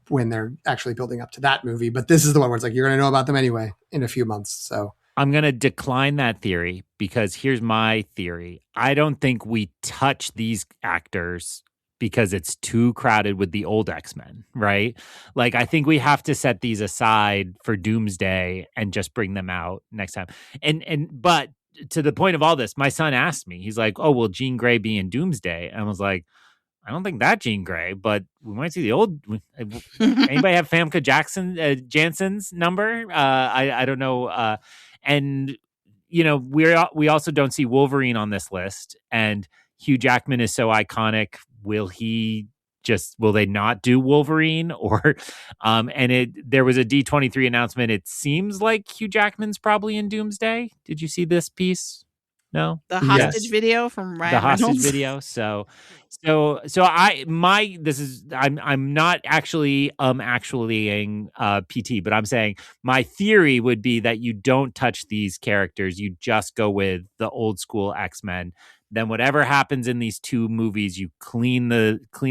when they're actually building up to that movie. But this is the one where it's like, you're going to know about them anyway in a few months. So I'm going to decline that theory because here's my theory. I don't think we touch these actors because it's too crowded with the old X-Men, right? Like, I think we have to set these aside for Doomsday and just bring them out next time. But to the point of all this, my son asked me, he's like, oh, will Jean Grey be in Doomsday? And I was like, I don't think that Jean Grey, but we might see the old. Anybody have Famke Janssen's number? I don't know. And you know, we also don't see Wolverine on this list, and Hugh Jackman is so iconic. Will they not do Wolverine? Or there was a D23 announcement. It seems like Hugh Jackman's probably in Doomsday. Did you see this piece? No, the hostage video from Ryan Reynolds. Hostage video. I'm not actually actuallying PT, but I'm saying my theory would be that you don't touch these characters. You just go with the old school X-Men. Then whatever happens in these two movies, you clean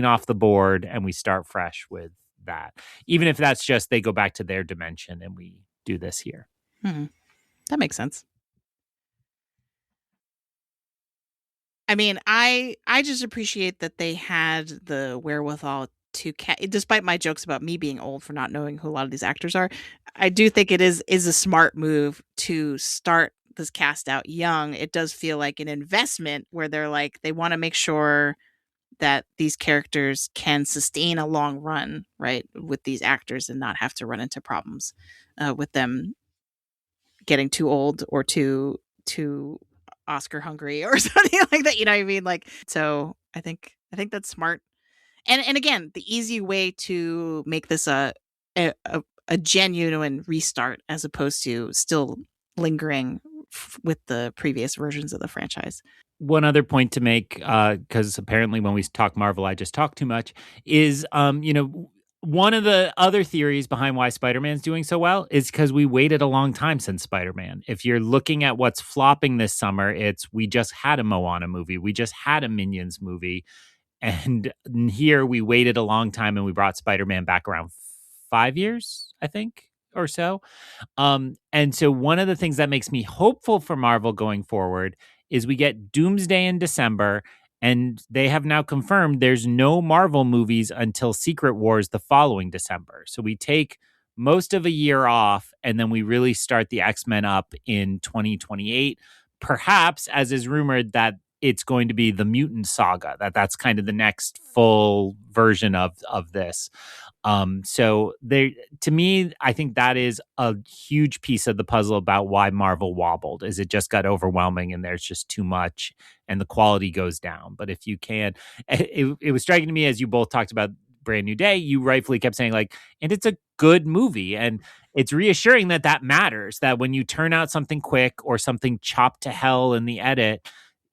off the board, and we start fresh with that. Even if that's just they go back to their dimension and we do this here. That makes sense. I mean, I just appreciate that they had the wherewithal to despite my jokes about me being old for not knowing who a lot of these actors are. I do think it is a smart move to start this cast out young. It does feel like an investment where they want to make sure that these characters can sustain a long run, right, with these actors and not have to run into problems with them getting too old or too Oscar hungry or something like that. You know what I mean? Like, so I think that's smart. And again, the easy way to make this a genuine restart as opposed to still lingering with the previous versions of the franchise. One other point to make, because apparently when we talk Marvel, I just talk too much, is, one of the other theories behind why Spider-Man's doing so well is because we waited a long time since Spider-Man. If you're looking at what's flopping this summer, we just had a Moana movie. We just had a Minions movie. And here we waited a long time and we brought Spider-Man back around 5 years, I think, or so. And so one of the things that makes me hopeful for Marvel going forward is we get Doomsday in December. And they have now confirmed there's no Marvel movies until Secret Wars the following December. So we take most of a year off, and then we really start the X-Men up in 2028. Perhaps, as is rumored, that it's going to be the Mutant Saga, that's kind of the next full version of this. So to me, I think that is a huge piece of the puzzle about why Marvel wobbled, is it just got overwhelming and there's just too much and the quality goes down. But if you can, it was striking to me as you both talked about Brand New Day, you rightfully kept saying and it's a good movie. And it's reassuring that matters, that when you turn out something quick or something chopped to hell in the edit,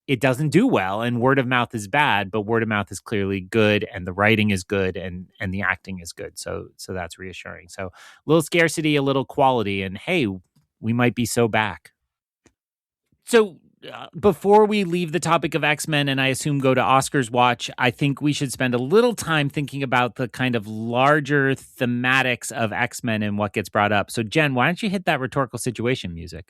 it doesn't do well, and word of mouth is bad, but word of mouth is clearly good, and the writing is good, and the acting is good. So that's reassuring. So a little scarcity, a little quality, and hey, we might be so back. So before we leave the topic of X-Men and I assume go to Oscars watch, I think we should spend a little time thinking about the kind of larger thematics of X-Men and what gets brought up. So Jen, why don't you hit that rhetorical situation music?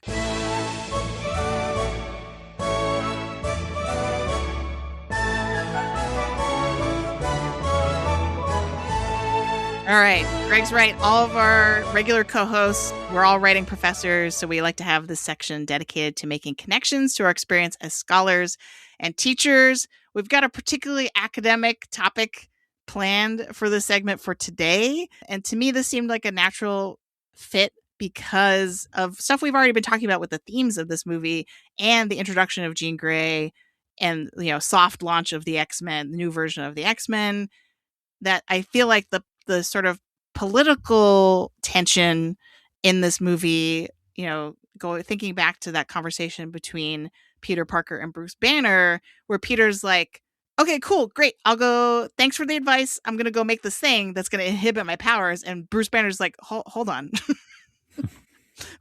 All right. Greg's right. All of our regular co-hosts, we're all writing professors, so we like to have this section dedicated to making connections to our experience as scholars and teachers. We've got a particularly academic topic planned for this segment for today. And to me, this seemed like a natural fit because of stuff we've already been talking about with the themes of this movie and the introduction of Jean Grey and, soft launch of the X-Men, the new version of the X-Men, that I feel like the sort of political tension in this movie, thinking back to that conversation between Peter Parker and Bruce Banner, where Peter's like, okay, cool, great. I'll go. Thanks for the advice. I'm going to go make this thing that's going to inhibit my powers. And Bruce Banner's like, hold on.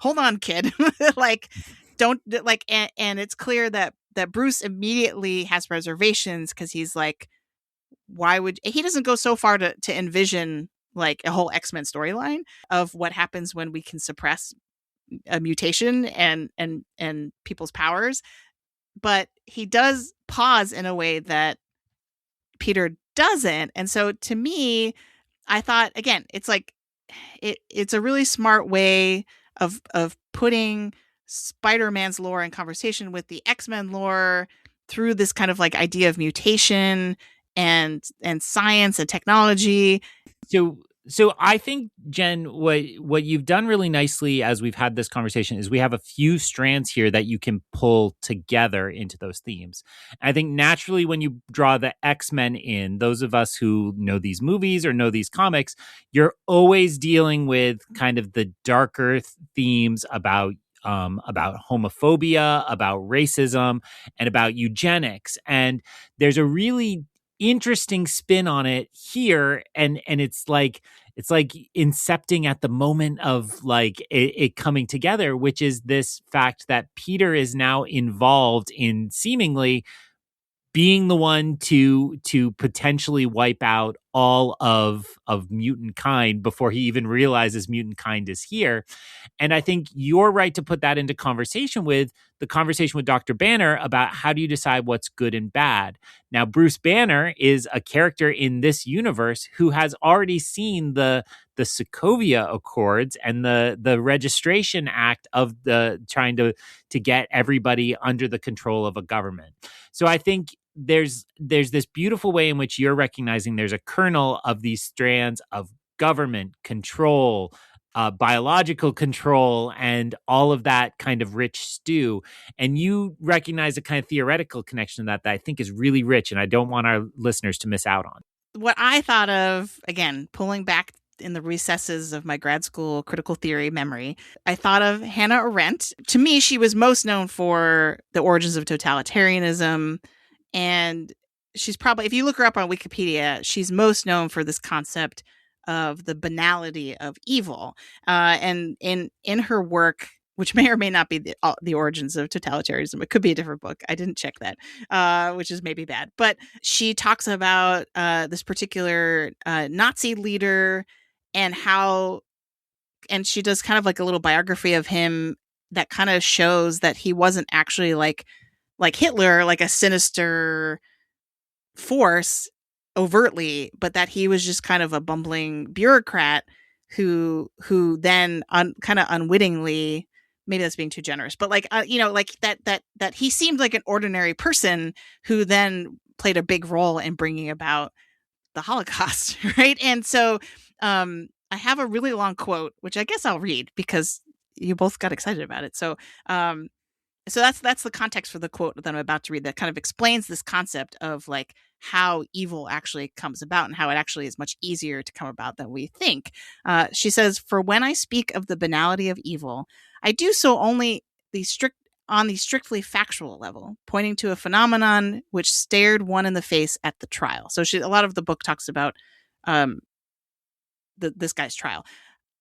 Hold on, kid. Don't and it's clear that Bruce immediately has reservations because he's like, he doesn't go so far to envision like a whole X-Men storyline of what happens when we can suppress a mutation and people's powers. But he does pause in a way that Peter doesn't. And so to me, I thought, again, it's like, it's a really smart way of putting Spider-Man's lore in conversation with the X-Men lore through this kind of like idea of mutation and science and technology. So I think, Jen, what you've done really nicely as we've had this conversation is we have a few strands here that you can pull together into those themes. I think naturally when you draw the X-Men in, those of us who know these movies or know these comics, you're always dealing with kind of the darker themes about homophobia, about racism, and about eugenics. And there's a really interesting spin on it here, and it's like incepting at the moment of like it coming together, which is this fact that Peter is now involved in seemingly being the one to potentially wipe out all of mutant kind before he even realizes mutant kind is here. And I think you're right to put that into conversation with Dr. Banner about how do you decide what's good and bad. Now, Bruce Banner is a character in this universe who has already seen the Sokovia Accords and the Registration Act of the trying to get everybody under the control of a government. So I think there's this beautiful way in which you're recognizing there's a kernel of these strands of government control, biological control, and all of that kind of rich stew. And you recognize a kind of theoretical connection to that I think is really rich, and I don't want our listeners to miss out on. What I thought of, again, pulling back in the recesses of my grad school critical theory memory, I thought of Hannah Arendt. To me, she was most known for The Origins of Totalitarianism. And she's probably, if you look her up on Wikipedia, she's most known for this concept of the banality of evil. And in her work, which may or may not be the Origins of Totalitarianism, it could be a different book. I didn't check that, which is maybe bad. But she talks about this particular Nazi leader and she does kind of like a little biography of him that kind of shows that he wasn't actually like Hitler, like a sinister force overtly, but that he was just kind of a bumbling bureaucrat who then kind of unwittingly, maybe that's being too generous, but like, like that he seemed like an ordinary person who then played a big role in bringing about the Holocaust. Right. And so I have a really long quote, which I guess I'll read because you both got excited about it. So that's the context for the quote that I'm about to read that kind of explains this concept of like how evil actually comes about and how it actually is much easier to come about than we think. She says, "For when I speak of the banality of evil, I do so only on the strictly factual level, pointing to a phenomenon which stared one in the face at the trial." So a lot of the book talks about this guy's trial.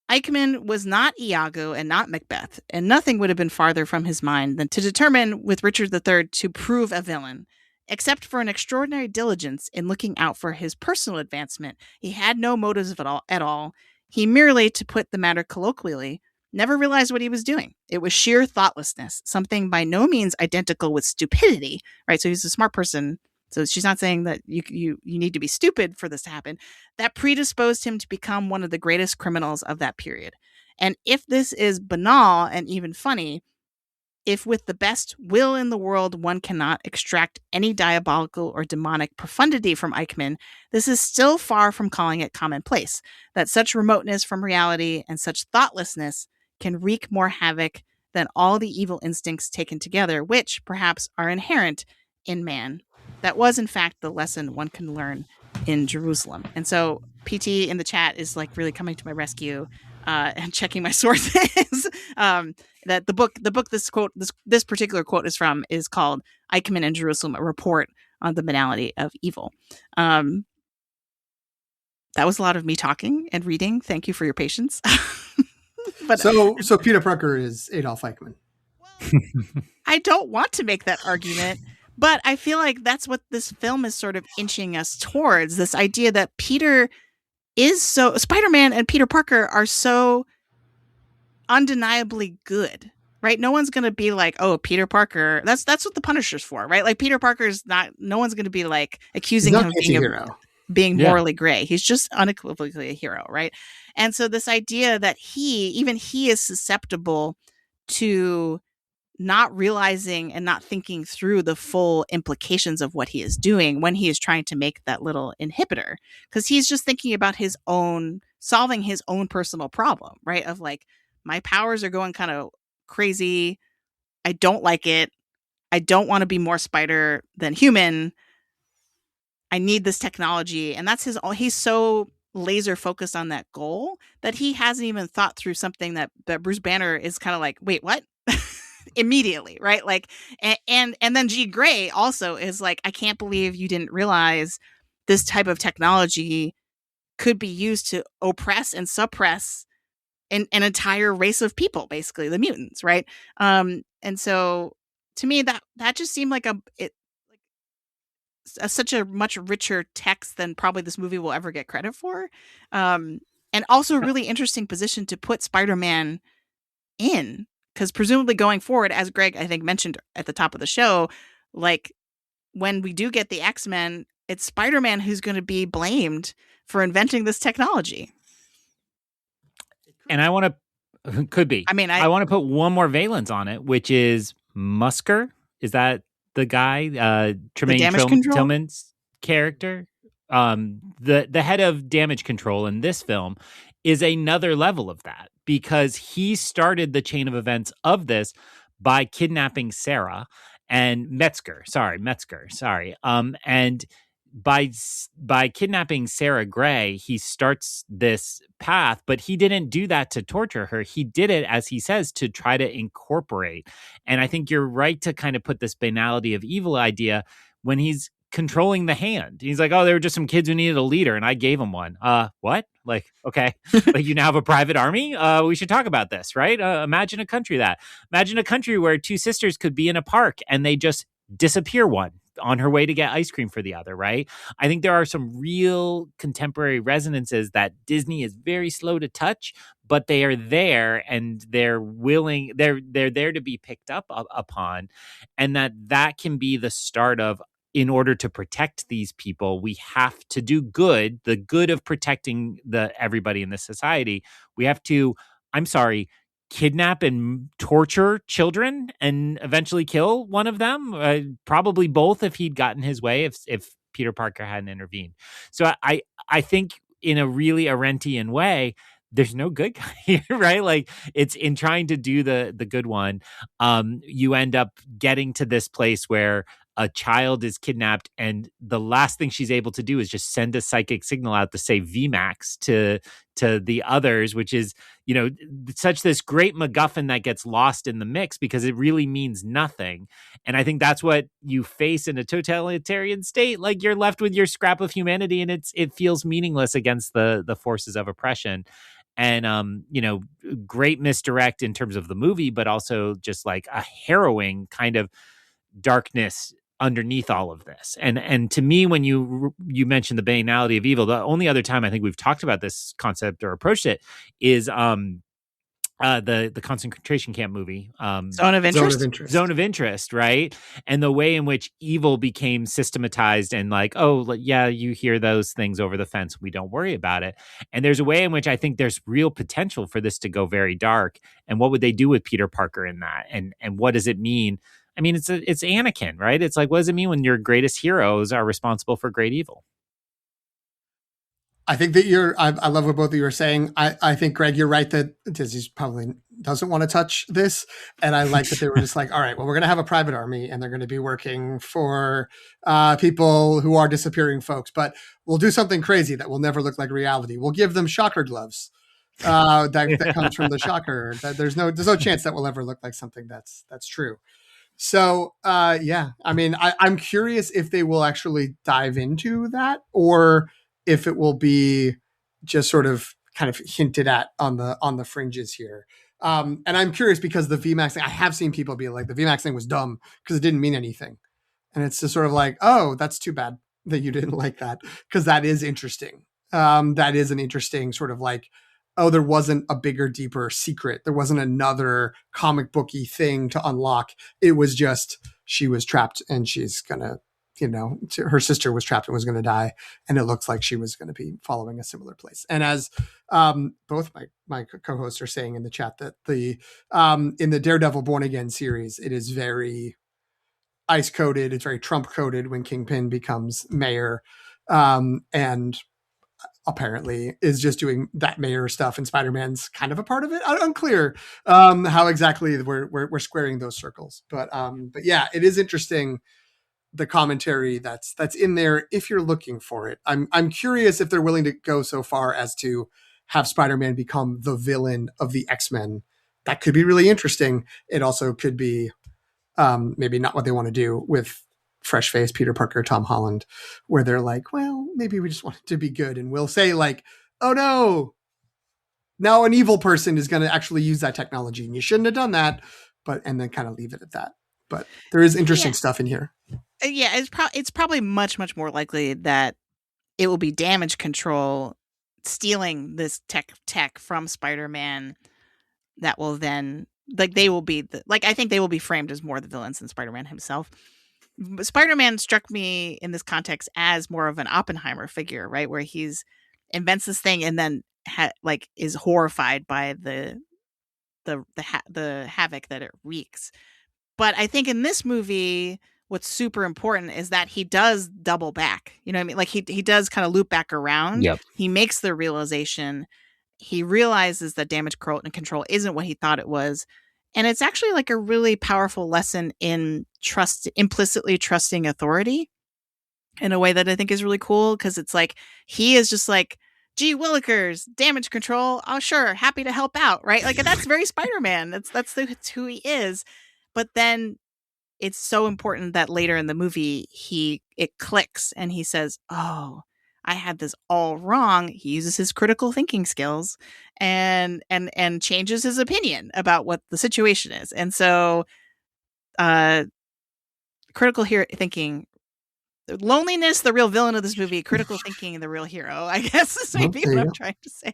Eichmann was not Iago and not Macbeth, and nothing would have been farther from his mind than to determine with Richard III to prove a villain. Except for an extraordinary diligence in looking out for his personal advancement, he had no motives at all. He merely, to put the matter colloquially, never realized what he was doing. It was sheer thoughtlessness, something by no means identical with stupidity, right? So he's a smart person So she's not saying that you need to be stupid for this to happen. That predisposed him to become one of the greatest criminals of that period. And if this is banal and even funny, if with the best will in the world one cannot extract any diabolical or demonic profundity from Eichmann, this is still far from calling it commonplace, that such remoteness from reality and such thoughtlessness can wreak more havoc than all the evil instincts taken together, which perhaps are inherent in man. That was, in fact, the lesson one can learn in Jerusalem. And so PT in the chat is like really coming to my rescue and checking my sources. That the book this particular quote is from is called Eichmann and Jerusalem, a report on the banality of evil. That was a lot of me talking and reading. Thank you for your patience. But so Peter Parker is Adolf Eichmann. I don't want to make that argument, but I feel like that's what this film is sort of inching us towards, this idea that Spider-Man and Peter Parker are so undeniably good, right? No one's going to be like, oh, Peter Parker, that's what the Punisher's for, right? Like Peter Parker's no one's going to be like accusing him of being morally gray. He's just unequivocally a hero, right? And so this idea that he is susceptible to not realizing and not thinking through the full implications of what he is doing when he is trying to make that little inhibitor, because he's just thinking about solving his own personal problem, right? Of like, my powers are going kind of crazy. I don't like it. I don't want to be more spider than human. I need this technology. And that's he's so laser focused on that goal that he hasn't even thought through something that Bruce Banner is kind of like, wait, what? Immediately, right? Like, and then Jean Grey also is like, I can't believe you didn't realize this type of technology could be used to oppress and suppress an entire race of people, basically the mutants, right? And so to me, that just seemed like such a much richer text than probably this movie will ever get credit for, and also a really interesting position to put Spider-Man in. Because presumably going forward, as Greg, I think, mentioned at the top of the show, like when we do get the X-Men, it's Spider-Man who's going to be blamed for inventing this technology. And I want to, could be. I mean, I want to put one more valence on it, which is Musker. Is that the guy, Tremaine Tillman's character? The head of damage control in this film is another level of that, because he started the chain of events of this by kidnapping Sarah and Metzger. And by kidnapping Sarah Gray, he starts this path, but he didn't do that to torture her. He did it, as he says, to try to incorporate. And I think you're right to kind of put this banality of evil idea when he's controlling the hand. He's like, oh, there were just some kids who needed a leader and I gave them one. What? Like, okay, like you now have a private army? We should talk about this, right? Imagine a country where two sisters could be in a park and they just disappear one on her way to get ice cream for the other, right? I think there are some real contemporary resonances that Disney is very slow to touch, but they are there and they're willing, they're there to be picked up upon, and that can be the start of, in order to protect these people, we have to do good, the good of protecting everybody in this society. We have to, kidnap and torture children and eventually kill one of them, probably both if he'd gotten his way, if Peter Parker hadn't intervened. So I think in a really Arendtian way, there's no good guy here, right? Like, it's in trying to do the good one, you end up getting to this place where a child is kidnapped and the last thing she's able to do is just send a psychic signal out to say VMAX to the others, which is, such this great MacGuffin that gets lost in the mix because it really means nothing. And I think that's what you face in a totalitarian state. Like, you're left with your scrap of humanity and it feels meaningless against the forces of oppression. And, great misdirect in terms of the movie, but also just like a harrowing kind of darkness underneath all of this. And to me, when you mentioned the banality of evil, the only other time I think we've talked about this concept or approached it is the concentration camp movie, Zone of Interest. Zone of Interest, right? And the way in which evil became systematized and like, oh yeah, you hear those things over the fence, we don't worry about it. And there's a way in which I think there's real potential for this to go very dark. And what would they do with Peter Parker in that? And what does it mean? I mean, it's Anakin, right? It's like, what does it mean when your greatest heroes are responsible for great evil? I think that I love what both of you are saying. I think, Greg, you're right that Disney probably doesn't want to touch this. And I like that they were just like, all right, well, we're going to have a private army and they're going to be working for people who are disappearing folks, but we'll do something crazy that will never look like reality. We'll give them shocker gloves that comes from the shocker. There's no chance that will ever look like something that's true. So, yeah, I mean, I'm curious if they will actually dive into that or if it will be just sort of kind of hinted at on the fringes here. And I'm curious because the VMAX thing, I have seen people be like, the VMAX thing was dumb because it didn't mean anything. And it's just sort of like, oh, that's too bad that you didn't like that because that is interesting. That is an interesting sort of like, oh, there wasn't a bigger, deeper secret. There wasn't another comic booky thing to unlock. It was just, she was trapped and she's going to, her sister was trapped and was going to die. And it looks like she was going to be following a similar place. And as both my co-hosts are saying in the chat that in the Daredevil Born Again series, it is very ice coded. It's very Trump coded when Kingpin becomes mayor. And apparently is just doing that mayor stuff and Spider-Man's kind of a part of it. Unclear how exactly we're squaring those circles. But yeah, it is interesting. The commentary that's in there if you're looking for it. I'm curious if they're willing to go so far as to have Spider-Man become the villain of the X-Men. That could be really interesting. It also could be maybe not what they want to do with fresh face Peter Parker, Tom Holland, where they're like, well, maybe we just want it to be good. And we'll say like, oh no, now an evil person is going to actually use that technology and you shouldn't have done that. And then kind of leave it at that. But there is interesting stuff in here. Yeah, it's probably much, much more likely that it will be Damage Control stealing this tech from Spider-Man that will then, like, they will be, I think they will be framed as more the villains than Spider-Man himself. Spider-Man struck me in this context as more of an Oppenheimer figure, right? Where he's invents this thing and then is horrified by the havoc that it wreaks. But I think in this movie, what's super important is that he does double back. You know what I mean? Like he does kind of loop back around. Yep. He makes the realization. He realizes that Damage Control isn't what he thought it was. And it's actually like a really powerful lesson in implicitly trusting authority in a way that I think is really cool. Because it's like, he is just like, gee willikers, Damage Control. Oh, sure. Happy to help out. Right. Like that's very Spider-Man. That's who he is. But then it's so important that later in the movie, it clicks and he says, oh, I had this all wrong. He uses his critical thinking skills and changes his opinion about what the situation is. And so critical thinking, loneliness, the real villain of this movie, critical thinking, the real hero, I guess is maybe what I'm trying to say.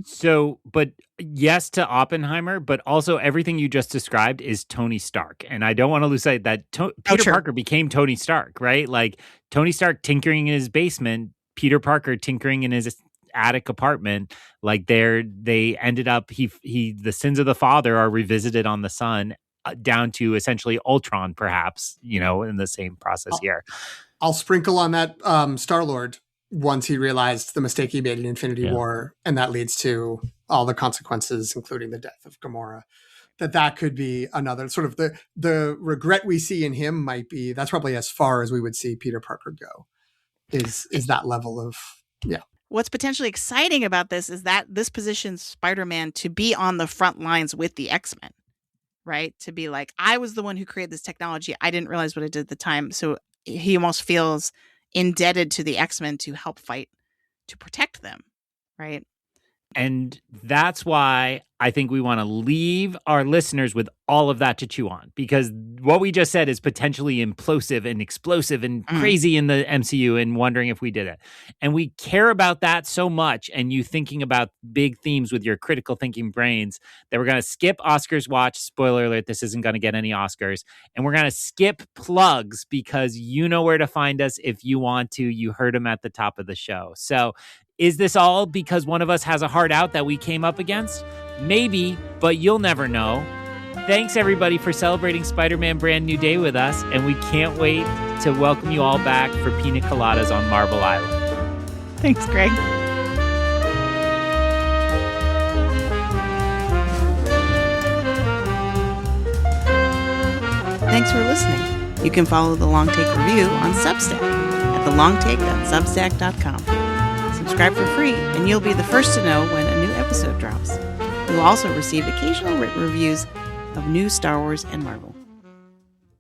So, but yes to Oppenheimer, but also everything you just described is Tony Stark. And I don't want to lose sight that Peter Parker became Tony Stark, right? Like Tony Stark tinkering in his basement, Peter Parker tinkering in his attic apartment. Like they ended up, the sins of the father are revisited on the son, down to essentially Ultron, perhaps, in the same process here. I'll sprinkle on that Star-Lord once he realized the mistake he made in Infinity War, and that leads to all the consequences, including the death of Gamora. That could be another sort of the regret we see in him might be, that's probably as far as we would see Peter Parker go, is that level of, yeah. What's potentially exciting about this is that this positions Spider-Man to be on the front lines with the X-Men. Right? To be like, I was the one who created this technology. I didn't realize what I did at the time. So he almost feels indebted to the X-Men to help fight, to protect them. Right? And that's why I think we want to leave our listeners with all of that to chew on, because what we just said is potentially implosive and explosive and crazy in the MCU, and wondering if we did it. And we care about that so much, and you thinking about big themes with your critical thinking brains, that we're going to skip Oscars watch. Spoiler alert, this isn't going to get any Oscars. And we're going to skip plugs, because you know where to find us if you want to. You heard them at the top of the show. So is this all because one of us has a hard out that we came up against? Maybe, but you'll never know. Thanks, everybody, for celebrating Spider-Man Brand New Day with us, and we can't wait to welcome you all back for Pina Coladas on Marvel Island. Thanks, Greg. Thanks for listening. You can follow The Long Take Review on Substack at thelongtake.substack.com. Subscribe for free, and you'll be the first to know when a new episode drops. You'll also receive occasional written reviews of new Star Wars and Marvel.